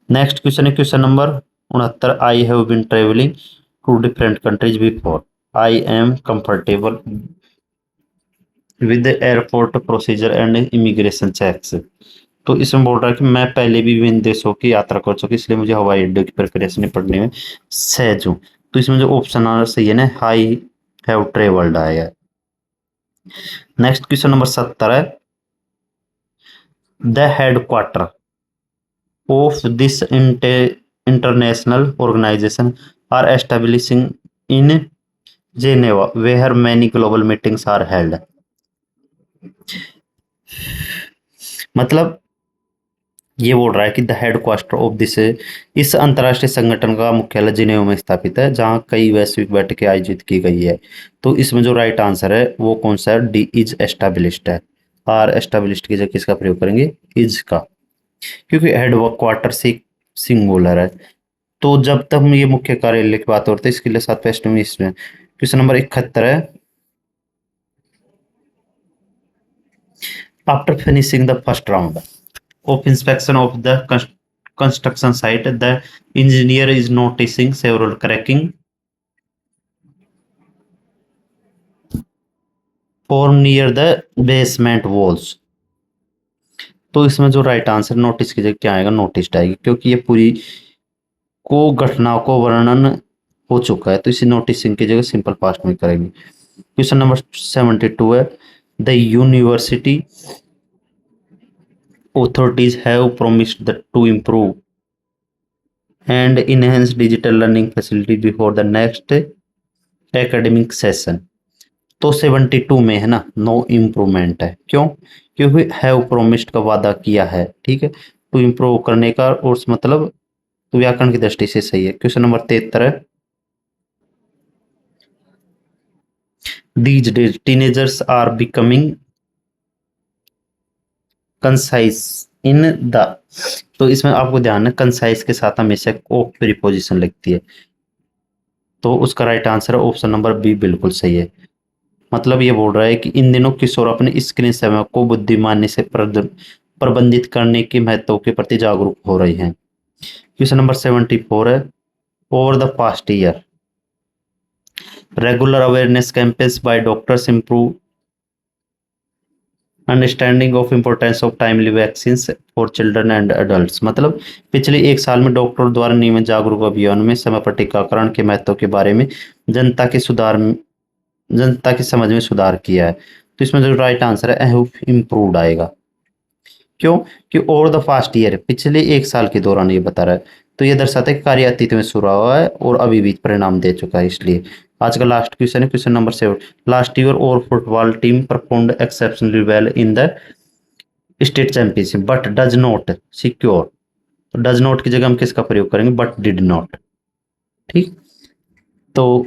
नेक्स्ट क्वेश्चन है question number 69 I have been travelling to different countries before I am comfortable with airport procedure and immigration checks. तो इसमें बोल रहा है कि मैं पहले भी विभिन्न देशों की यात्रा कर चुकी, इसलिए मुझे हवाई अड्डे की प्रक्रिया से निपटने में सहज हूँ। तो इसमें जो ऑप्शन आना सही है ना आई हैव ट्रेवल्ड आया। नेक्स्ट क्वेश्चन नंबर 70 है the headquarter of this international organisation are establishing in Geneva where many global meetings are held. मतलब ये बोल रहा है कि द हेडक्वार्टर ऑफ दिस इस अंतर्राष्ट्रीय संगठन का मुख्यालय जिनेवा में स्थापित है जहां कई वैश्विक बैठकें आयोजित की गई है। तो इसमें जो राइट आंसर है वो कौन सा है? डी इज एस्टैब्लिश्ड है। आर एस्टैब्लिश्ड की जगह किसका प्रयोग करेंगे? इज का, क्योंकि हेडक्वार्टर से सिंगुलर है। तो जब तक हम ये मुख्य कार्यालय की बात होती है इसके लिए साथ पेस्ट में इसमें क्वेश्चन नंबर 71 है after finishing the first round of inspection of the construction site, the engineer is noticing several cracking form near the basement walls। तो इसमें जो राइट आंसर नोटिस की जगह क्या आएगा? नोटिस्ड आएगी, क्योंकि ये पूरी को घटना को वर्णन हो चुका है, तो इसे नोटिसिंग की जगह सिंपल पास्ट में करेंगे। क्वेश्चन नंबर 72 है the university authorities have promised to improve and enhance digital learning facility before the next academic session। तो 72 में है ना नो इम्प्रूवमेंट है। क्यों? क्योंकि हैव प्रोमिस्ड का वादा किया है। ठीक है, टू इम्प्रूव करने का, और मतलब तो व्याकरण की दृष्टि से सही है। क्वेश्चन नंबर 73 है these days teenagers are becoming concise in the. तो इसमें आपको ध्यान है कंसाइज के साथ हमेशा ऑफ प्रीपोजिशन लगती है, तो उसका राइट आंसर है ऑप्शन नंबर बी बिल्कुल सही है। मतलब ये बोल रहा है कि इन दिनों किशोर अपने स्क्रीन समय को बुद्धिमानी से प्रबंधित करने के महत्व के प्रति जागरूक हो रहे हैं। क्वेश्चन नंबर 74 है over the past year regular awareness campaigns bye doctors improve understanding of importance of timely vaccine for children and adults. मतलब पिछले एक साल में डॉक्टर द्वारा नियमित जागरूक अभियान में समय पर टीकाकरण के महत्व के बारे में जनता की समझ में सुधार किया है। तो इसमें जो राइट आंसर है इम्प्रूव्ड आएगा, क्यों? कि ओवर द पास्ट ईयर, पिछले 1 साल के दौरान ये बता रहा है। तो ये दर्शाता है कि कार्य अतीत में शुरू हुआ है और अभी भी परिणाम दे चुका है इसलिए। आज का लास्ट क्वेश्चन है क्वेश्चन नंबर 7। लास्ट ईयर और football team performed exceptionally well in the state championship but does not secure. तो डज नॉट की जगह हम किसका प्रयोग करेंगे? But did not. ठीक, तो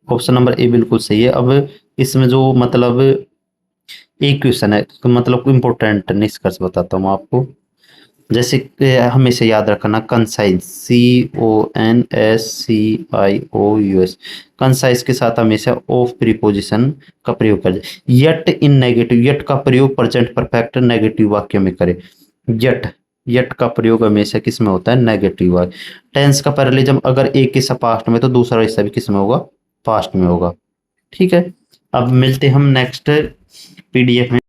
ऑप्शन नंबर ए बिल्कुल सही है। अब इसमें जो मतलब एक क्वेश्चन है तो मतलब इम्पोर्टेंट निष्कर्ष बताता हूँ आपको। जैसे हमेशा याद रखना कंसाइज, CONSCIOUS, कंसाइज के साथ हमेशा ऑफ प्रीपोजिशन का प्रयोग करें। यट इन नेगेटिव, यट का प्रयोग प्रेजेंट परफेक्ट नेगेटिव वाक्य में करें। यट, यट का प्रयोग हमेशा किस में होता है? नेगेटिव वाक्य। टेंस का पैरेललिज्म अगर एक हिस्सा पास्ट में तो दूसरा हिस्सा भी किस में होगा? पास्ट में होगा। ठीक है, अब मिलते हम नेक्स्ट PDF में।